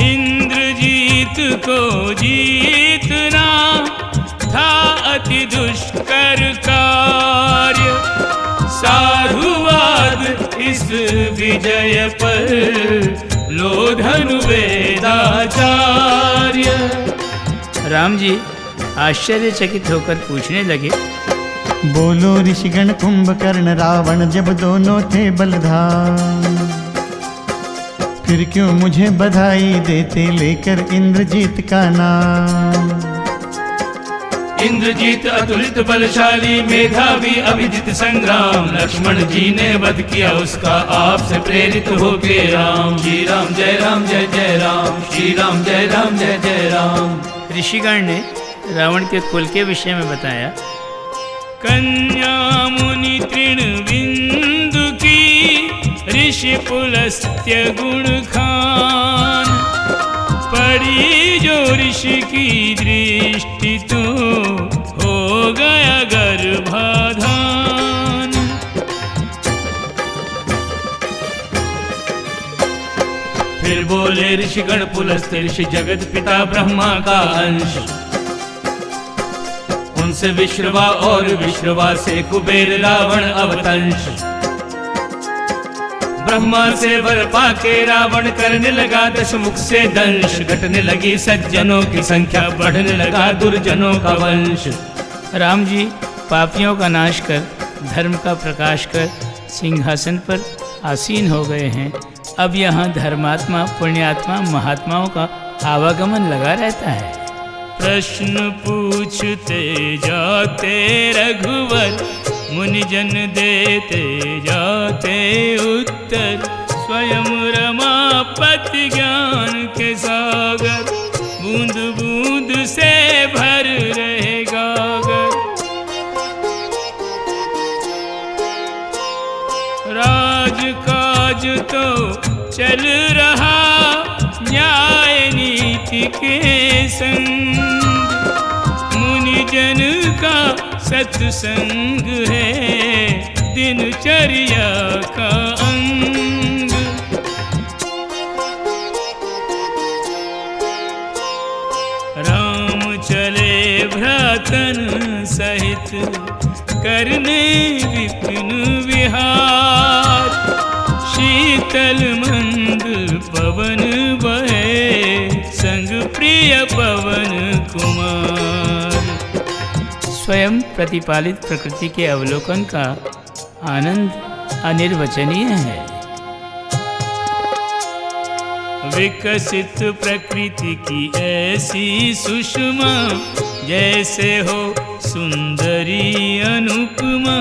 इंद्रजीत को जीतना था अति दुष्कर कार्य। साधुवाद इस विजय पर लो धनु वेदाचार्य। राम जी आश्चर्यचकित होकर पूछने लगे, बोलो ऋषिगण कुंभकर्ण रावण जब दोनों थे बलधाम। फिर क्यों मुझे बधाई देते लेकर इंद्रजीत का नाम। इंद्रजीत अतुलित बलशाली मेधावी अभिजित संग्राम। लक्ष्मण जी ने वध किया उसका आपसे प्रेरित होके राम। श्री राम जय राम जय जय राम। श्री राम जय राम जय जय राम। ऋषिगण ने रावण के कुल के विषय में बताया। कन्या मुनि तृण बिंदु की ऋषि पुलस्त्य गुण खान। पड़ी जो ऋषि की दृष्टि तो हो गया गर्भाधान। फिर बोले ऋषिगण पुलस्त ऋषि जगत पिता ब्रह्मा का अंश। उनसे विश्रवा और विश्रवा से कुबेर रावण अवतंश। ब्रह्मा से वर पाके रावण करने लगा दशमुख से दंश। घटने लगी सज्जनों की संख्या बढ़ने लगा दुर्जनों का वंश। राम जी पापियों का नाश कर धर्म का प्रकाश कर सिंहासन पर आसीन हो गए हैं। अब यहाँ धर्मात्मा पुण्यात्मा महात्माओं का आवागमन लगा रहता है। प्रश्न पूछते जाते रघुवर मुनिजन देते जाते उत्तर। स्वयं रमापति ज्ञान के सागर बूंद बूंद से भर रहे गागर। राज काज तो चल रहा न्याय नीति के संग। मुनिजन का सत्संग है दिनचर्या का अंग। राम चले भ्रातन सहित करने विपिन विहार। शीतल मंद पवन बहे संग प्रिय पवन कुमार। स्वयं प्रतिपालित प्रकृति के अवलोकन का आनंद अनिर्वचनीय है। विकसित प्रकृति की ऐसी सुषमा जैसे हो सुंदरी अनुपमा।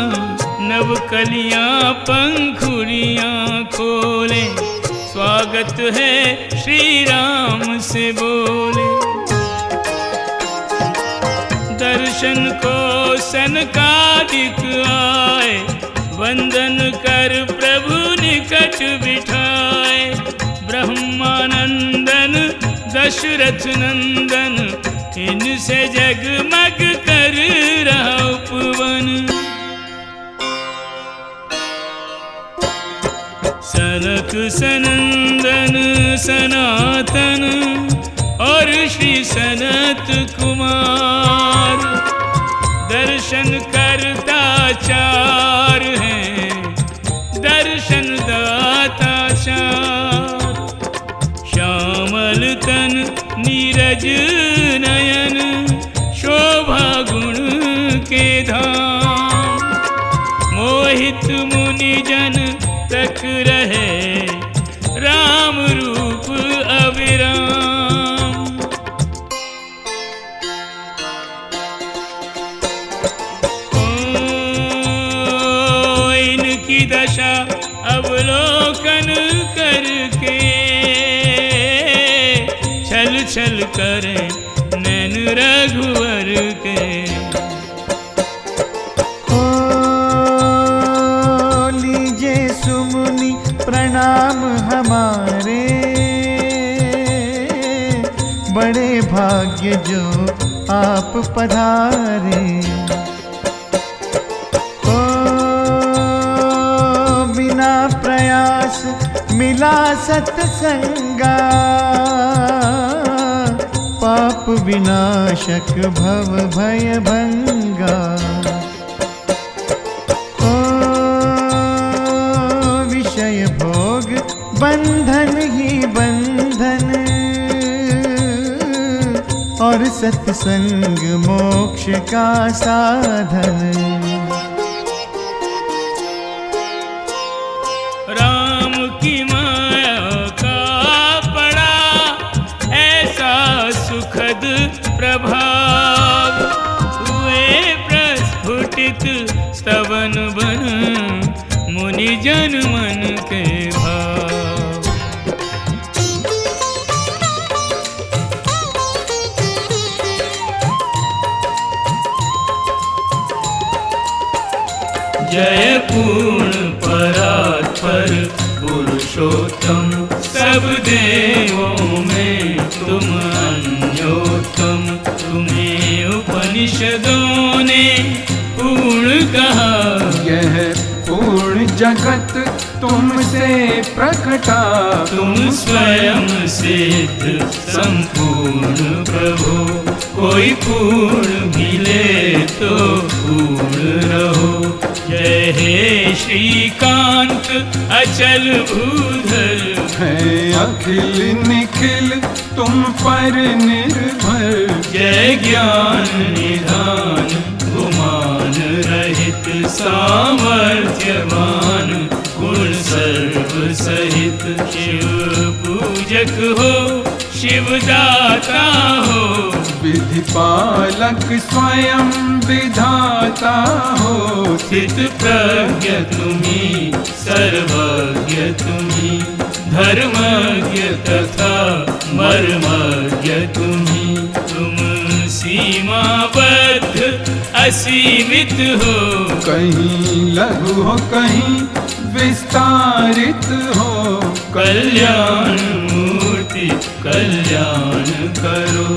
नवकलियां पंखुड़ियां खोले स्वागत है श्री राम से बोले। दर्शन को सनकादिक आए वंदन कर प्रभु निकट बिठाए। ब्रह्मानंदन दशरथ नंदन इनसे जगमग कर रहा उपवन। सनक सनंदन सनातन और श्री सनत कुमार। दर्शन करता चार हैं दर्शन दाता चार। श्यामल तन नीरज नयन शोभा गुण के धाम। मोहि सहित मुनि जन तक रहे राम रूप अविराम। ओ इनकी दशा अवलोकन करके छल छल करें नैन रघुवर के। लीजिए सुमुनि प्रणाम हमारे, बड़े भाग्य जो आप पधारे। ओ बिना प्रयास मिला सत्संगा, पाप विनाशक भव भय भंगा। ओ विषय भोग बंधन ही बंधन, और सत्संग मोक्ष का साधन। राम की माया का पड़ा ऐसा सुखद प्रभाव, हुए प्रस्फुटित स्तवन बन मुनि जन मन के भाव। जय पूर्ण परात्पर पुरुषोत्तम, सब देवों में तुम अन्योत्तम। तुम्हें उपनिषदों ने पूर्ण कहा, यह पूर्ण जगत तुमसे प्रकटा। तुम स्वयं सिद्ध संपूर्ण प्रभु, कोई पूर्ण मिले तो पूर्ण रहो। जय हे श्रीकांत अचल भूधर, है अखिल निखिल तुम पर निर्भर। जय ज्ञान निधान गुमान रहित, सामर्थ्यवान गुण सर्व सहित। शिव पूजक हो शिवदाता हो, विधि पालक स्वयं विधाता हो। स्थित प्रज्ञ तुम्ही सर्वज्ञ तुम्ही, धर्मज्ञ तथा मर्मज्ञ तुम्ही। तुम सीमाबद्ध असीमित हो, कहीं लघु हो कहीं विस्तारित हो। कल्याण मूर्ति कल्याण करो,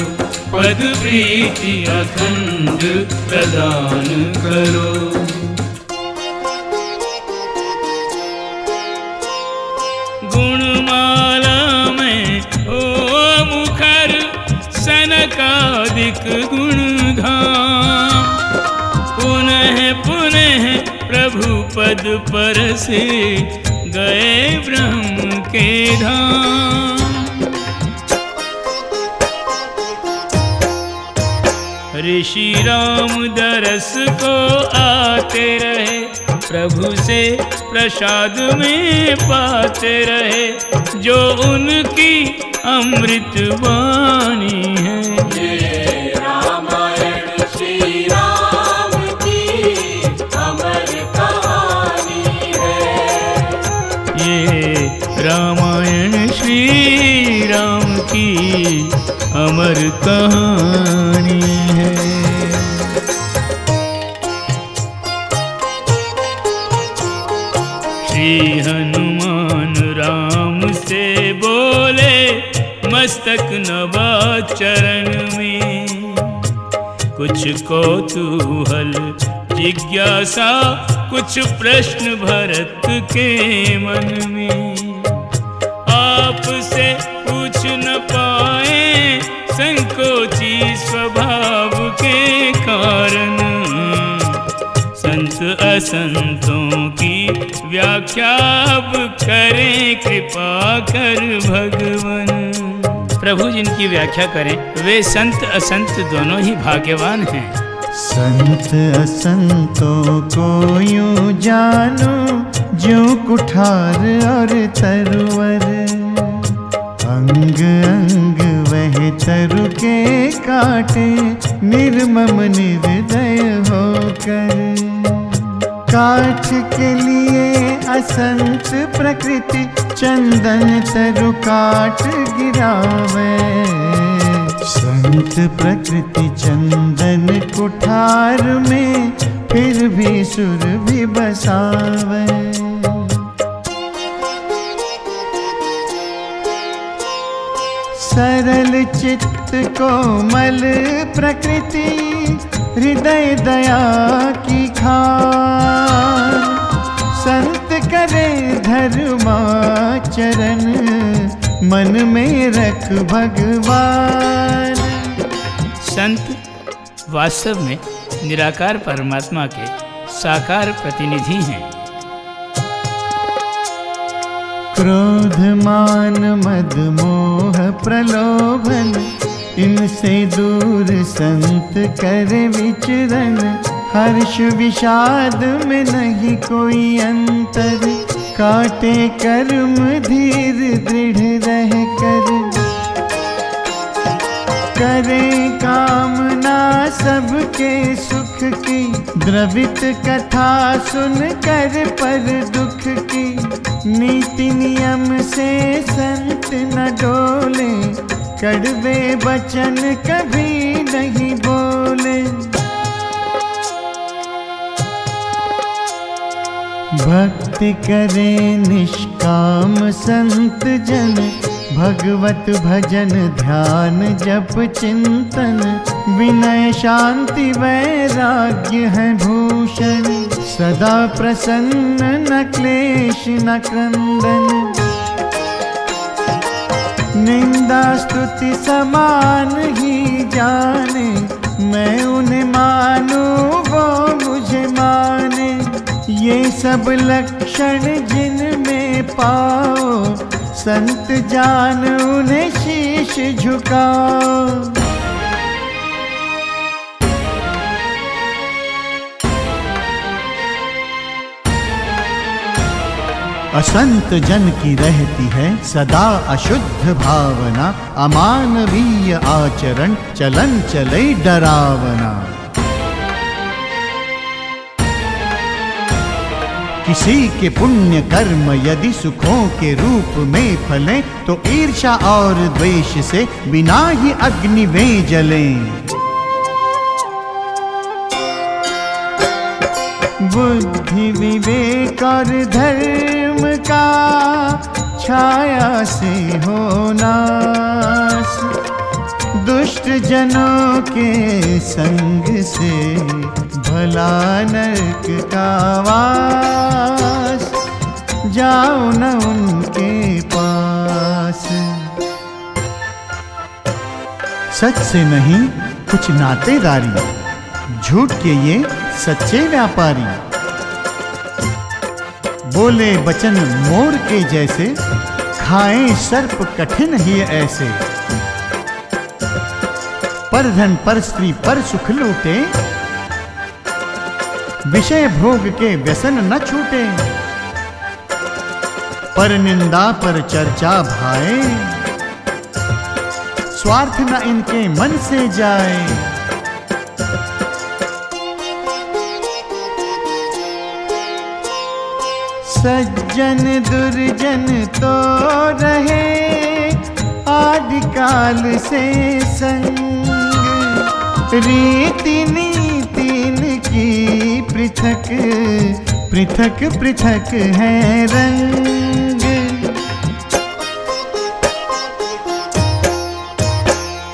पद प्रीति अखंड प्रदान करो। गुणमाला में हो मुखर सनकादिक गुणधाम, पुनः पुनः प्रभु पद पर से गए ब्रह्म के धाम। ऋषि राम दरस को आते रहे, प्रभु से प्रसाद में पाते रहे। जो उनकी अमृत वाणी है, ये रामायण श्री राम की अमर कहानी है। ये रामायण श्री राम की अमर कहानी है। श्री हनुमान राम से बोले, मस्तक नवा चरण में। कुछ कौतूहल जिज्ञासा, कुछ प्रश्न भरत के मन में। आपसे पूछ न पाए संकोची स्वभाव के कारण, संत असंतों की व्याख्या अब करें कृपा कर भगवन। प्रभु जिनकी व्याख्या करें वे संत असंत दोनों ही भाग्यवान हैं। संत असंतों को यूं जानो, ज्यों कुठार और तरवर। अंग अंग वह तरु के काटे, निर्मम निर्दय होकर। काठ के लिए असंत प्रकृति, चंदन तरु काट गिरावे। संत प्रकृति चंदन कुठार में, फिर भी सुर भी बसावे। सरल चित्त कोमल प्रकृति, हृदय दया की खान। संत करे धर्माचरण, मन में रख भगवान। संत वास्तव में निराकार परमात्मा के साकार प्रतिनिधि हैं। क्रोध मान मद मोह प्रलोभन, इनसे दूर संत करे विचरण। हर्ष विषाद में नहीं कोई अंतर, काटे कर्म धीर दृढ़ रह कर। करे कामना सबके सुख की, द्रवित कथा सुन कर पर दुख की। नीति नियम से संत न डोले, कड़वे वचन कभी नहीं बोले। भक्ति करे निष्काम संत जन, भगवत भजन ध्यान जप चिंतन। विनय शांति वैराग्य है भूषण, सदा प्रसन्न न क्लेश न क्रंदन। निंदा स्तुति समान ही जाने, मैं उन्हें मानूं वो मुझे माने। ये सब लक्षण जिनमें पाओ, संत जान उन्हें शीश झुकाओ। असंत जन की रहती है सदा अशुद्ध भावना। अमानवीय आचरण चलन चले डरावना। किसी के पुण्य कर्म यदि सुखों के रूप में फलें, तो ईर्ष्या और द्वेष से बिना ही अग्नि में जलें। बुद्धि विवेक और धर्म का छाया से हो नाश। दुष्ट जनों के संग से भला नरक का वास। जाओ न उनके पास। सच से नहीं कुछ नातेदारी, झूठ के ये सच्चे व्यापारी। बोले वचन मोर के जैसे, खाएं सर्प कठिन ही ऐसे। पर धन पर स्त्री पर सुख लूटे, विषय भोग के व्यसन न छूटे। पर निंदा पर चर्चा भाए, स्वार्थ न इनके मन से जाए। सज्जन दुर्जन तो रहे आदिकाल से संग। रीति नीति की पृथक पृथक पृथक है रंग।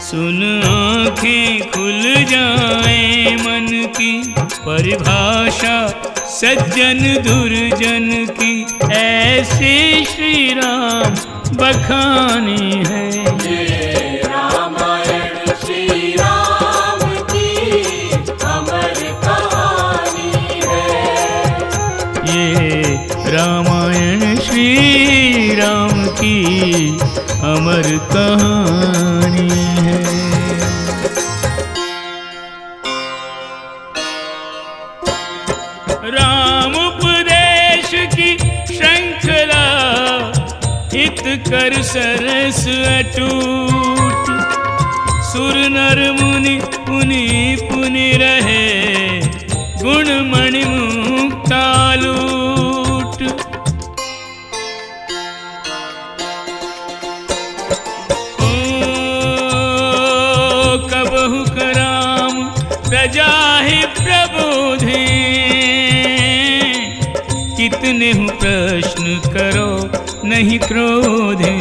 सुन आँखें खुल जाए मन की, परिभाषा सज्जन दुर्जन की ऐसे श्री राम बखानी है। ये रामायण श्री राम की अमर कहानी है। ये रामायण श्री राम की अमर कहानी है। कर सरस अटूट, सुर नर मुनि पुनि पुनि रहे, गुण मणि मुक्तालूट। ओ कबहु कराम प्रजा ही प्रबोधे, कितने हूँ प्रश्न करो नहीं क्रोधे।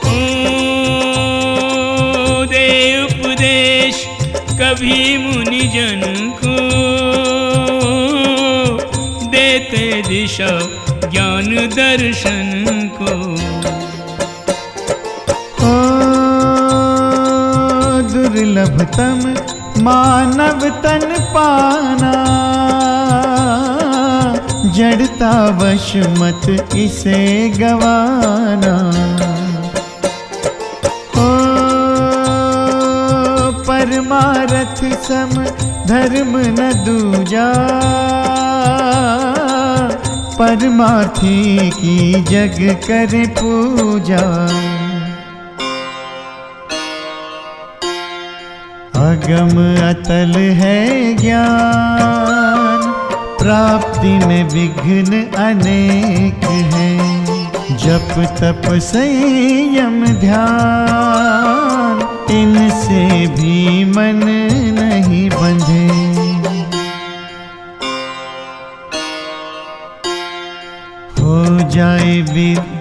ओ दे उपदेश कभी मुनि जन को, देते दिशा ज्ञान दर्शन को। ओ दुर्लभतम मानव तन पाना, जड़ता वश मत इसे गवाना। ओ परमारथ सम धर्म न दूजा, परमार्थी की जग करे पूजा। अगम अतल है ज्ञान, प्राप्ति में विघ्न अनेक हैं। जप तप संयम ध्यान, इनसे भी मन नहीं बंधे। हो जाए विद्यावान,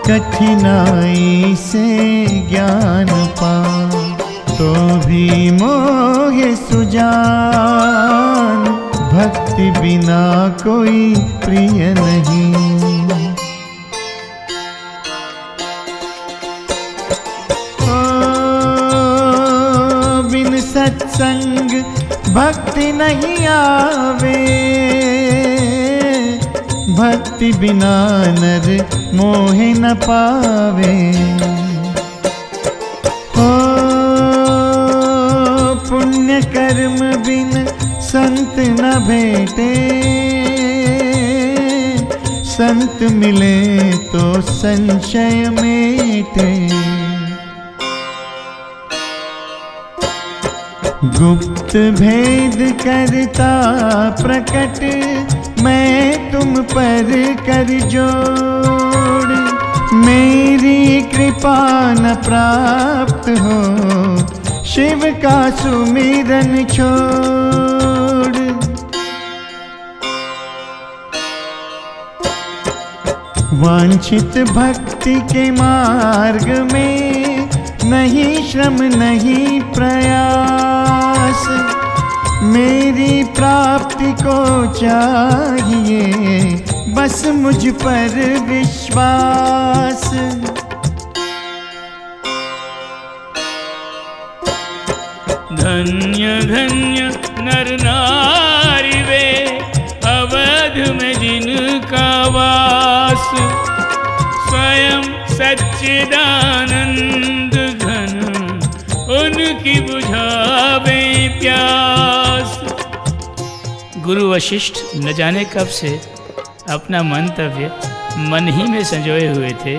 कठिनाई से ज्ञान पा, तो भी मोहे सुजान, भक्ति बिना कोई प्रिय नहीं। ओ बिन सत्संग भक्ति नहीं आवे, भक्ति बिना नर मोहे न पावे। ओ पुण्य कर्म बिन संत न भेटे, संत मिले तो संशय मेटे। गुप्त भेद करता प्रकट, मैं तुम पर कर जोड़, मेरी कृपा न प्राप्त हो, शिव का सुमिरन छोड़। वांछित भक्ति के मार्ग में नहीं श्रम नहीं प्रयास, मेरी प्राप्ति को चाहिए बस मुझ पर विश्वास। धन्य धन्य नर नारी वे, अवध में जिनका वास, स्वयं सच्चिदानंद घन, उनकी बुझावे प्यास। गुरु वशिष्ठ न जाने कब से अपना मंतव्य मन ही में संजोए हुए थे।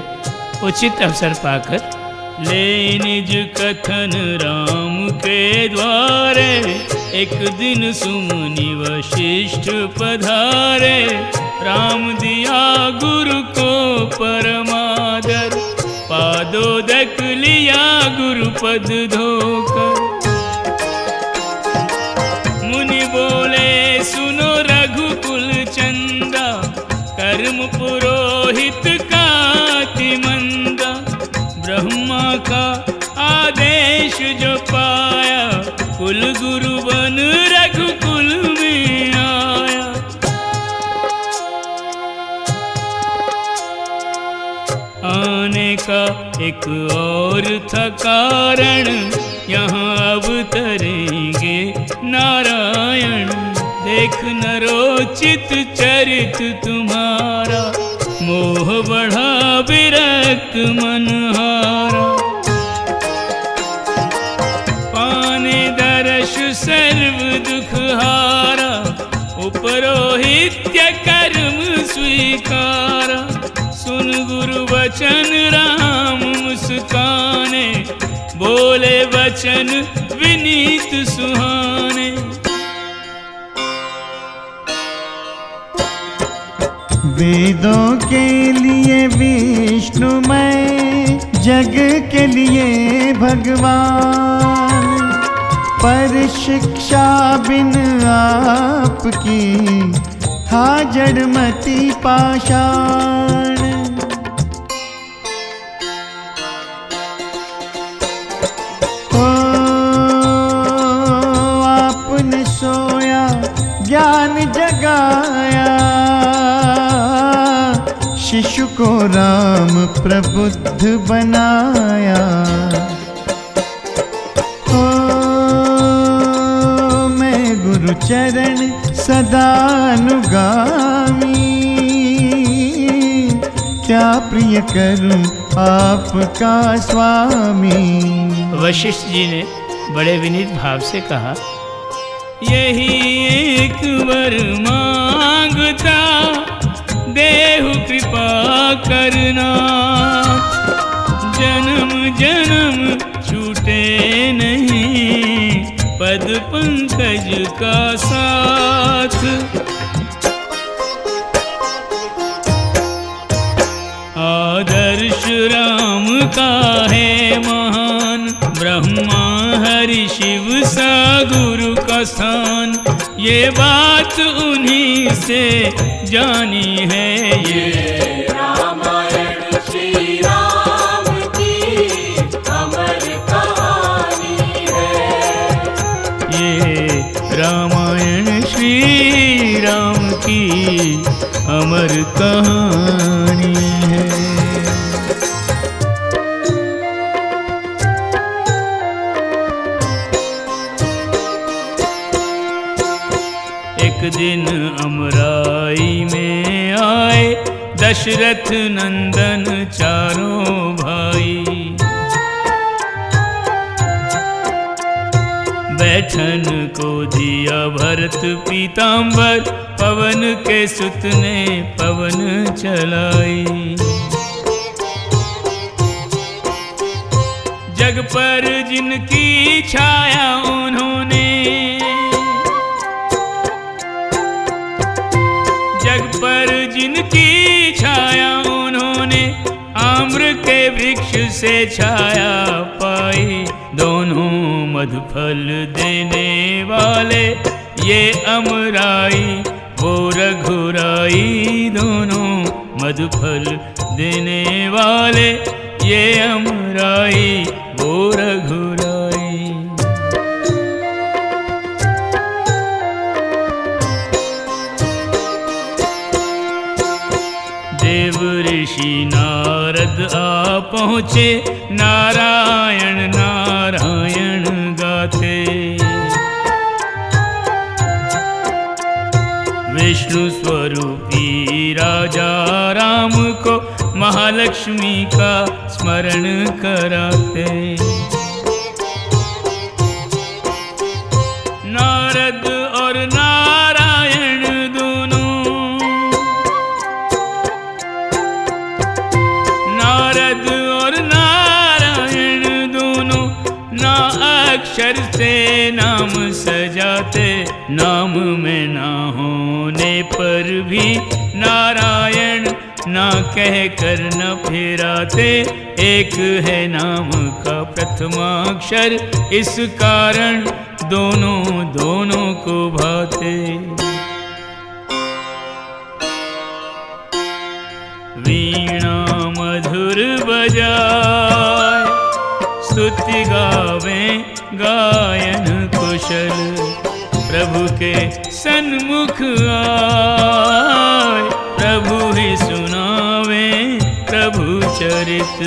उचित अवसर पाकर ले निज कथन राम के द्वारे, एक दिन सुमुनि वशिष्ठ पधारे। राम दिया गुरु को परमादर, पादोदक लिया गुरु पद धोकर। मुनि बोले सुनो रघुकुल चंदा, कर्म पुरोहित काति मंदा। ब्रह्मा का आदेश जो पाया, कुल गुरु बन रघुकुल में आया। आने का एक और था कारण, यहाँ अवतरेंगे नारायण। देख नरोचित चरित तुम्हारा, मोह बढ़ा विरक्त मनहारा। पाने दर्श सर्व दुख हारा, उपरोहित्य कर्म वचन विनीत सुहाने। वेदों के लिए विष्णुमय, जग के लिए भगवान, पर शिक्षा बिन आपकी था जड़मति पाषाण। ओ आपने सोया ज्ञान जगाया, शिशु को राम प्रबुद्ध बनाया। ओ मैं गुरु चरण सदानुगामी, क्या प्रिय करूं आपका स्वामी। वशिष्ठ जी ने बड़े विनीत भाव से कहा, यही एक वर मांगता, देहु कृपा करना। जन्म जन्म छूटे नहीं, पद पंकज का साथ। आदर्श राम का है महान, ब्रह्मा हरि शिव सा गुरु का स्थान। ये बात उन्हीं से जानी है, ये रामायण श्री राम की अमर कहानी है। ये रामायण श्री राम की अमर कहानी है। एक दिन अमराई में आए दशरथ नंदन चारों भाई। बैठन को दिया भरत पीतांबर, पवन के सुत ने पवन चलाई। जग पर जिनकी छाया उन्होंने, जग पर जिनकी छाया उन्होंने, आम्र के वृक्ष से छाया पाई। दोनों मधुफल देने वाले ये अमराई वो रघुराई। दोनों मधुफल देने वाले ये अमराई वो रघुराई। देव ऋषि नारद आ पहुँचे, नारायण नारायण गाते। विष्णु स्वरूपी राजा राम को महालक्ष्मी का स्मरण कराते। नारद और नारायण दोनों, नारद और नारायण दोनों ना अक्षर से नाम सजाते। नाम में ना होने पर भी नारायण ना कह कर न फिराते। एक है नाम का प्रथमाक्षर, इस कारण दोनों दोनों को भाते। वीणा मधुर बजाए, स्तुति गावे गायन कुशल। प्रभु के सन्मुख आए, प्रभु ही सुनावे प्रभु चरित।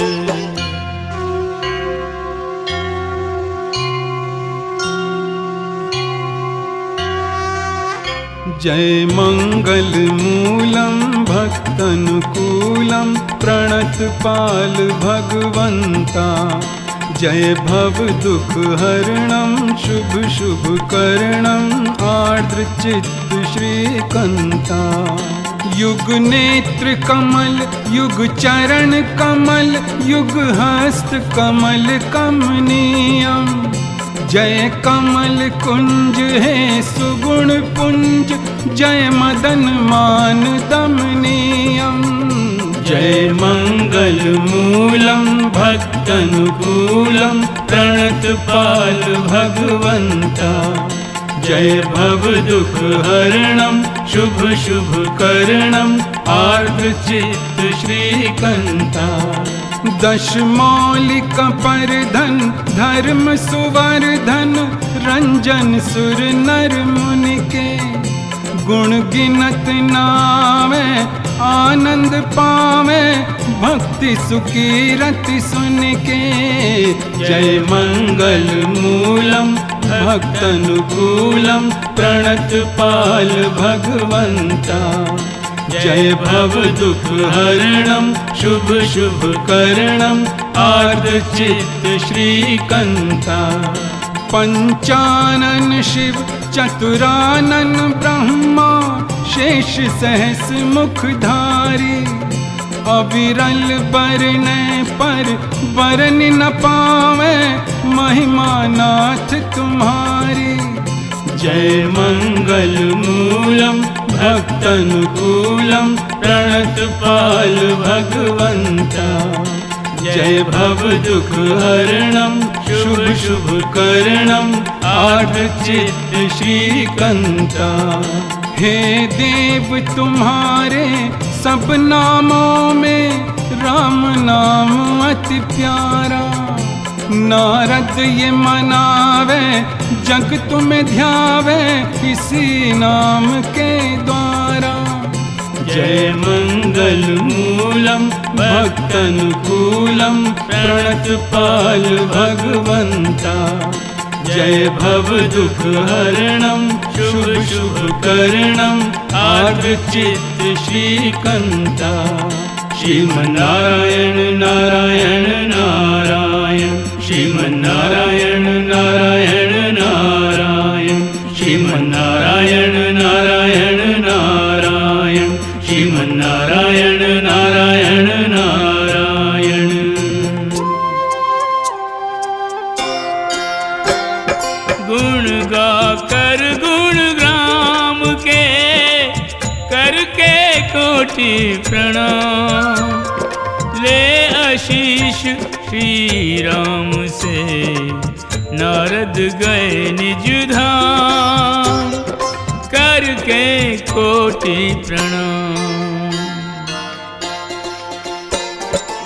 जय मंगल मूलम भक्तनुकूलम, प्रणतपाल भगवंता। जय भव दुख हरणम, शुभ शुभ करणम, आर्द्र चित्त श्रीकंता। युग नेत्र कमल, युग चरण कमल, युग हस्त कमल कमनीयम। जय कमल कुंज है सुगुण पुंज, जय मदन मान दमनीयम। जय मंगल मूलम भक्तनुकूलम, प्रणतपाल भगवंता। जय भव दुख हरणम, शुभ शुभ करणम, आर्द्र चित्त श्रीकंता। दश मौलिक परधन धर्म सुवर्धन, रंजन सुर नर मुनि के। गुण गिनत नावे आनंद पावे, भक्ति सुखी रति सुन के। जय मंगल मूलम भक्तनुकूलम, प्रणतपाल भगवंता। जय भव दुख हरणम, शुभ शुभ करणम, आर्द्र चित्त श्रीकंता। पंचानन शिव चतुरानन ब्रह्मा, शेष सहस मुखधारी। अविरल बरने पर बरन न पावे, महिमा नाथ तुम्हारी। जय मंगल मूलम भक्तनुकूलम, प्रणतपाल भगवंता। जय भव दुख हरणम, शुभ शुभ करणम, आर्द्र चित्त श्रीकंता। हे देव तुम्हारे सब नामों में, राम नाम अति प्यारा। नारद ये मनावे जग तुम्हें ध्यावे, इसी नाम के द्वारा। जय मंगल मूलम भक्तनुकूलम, प्रणतपाल भगवंता। जय भव दुख हरणम, शुभ शुभ करणम, आर्द्र चित्त श्रीकंता। श्रीमन्नारायण नारायण नारायण, श्रीमन्नारायण नारायण नारायण, श्रीमन्नारायण नारायण नारायण, श्रीमन्नारायण नारायण नारायण। गुण गा कर गुण ग्राम के, करके कोटि प्रणाम। ले आशीष श्री राम से, नारद गए निज धाम। करके कोटि प्रणाम।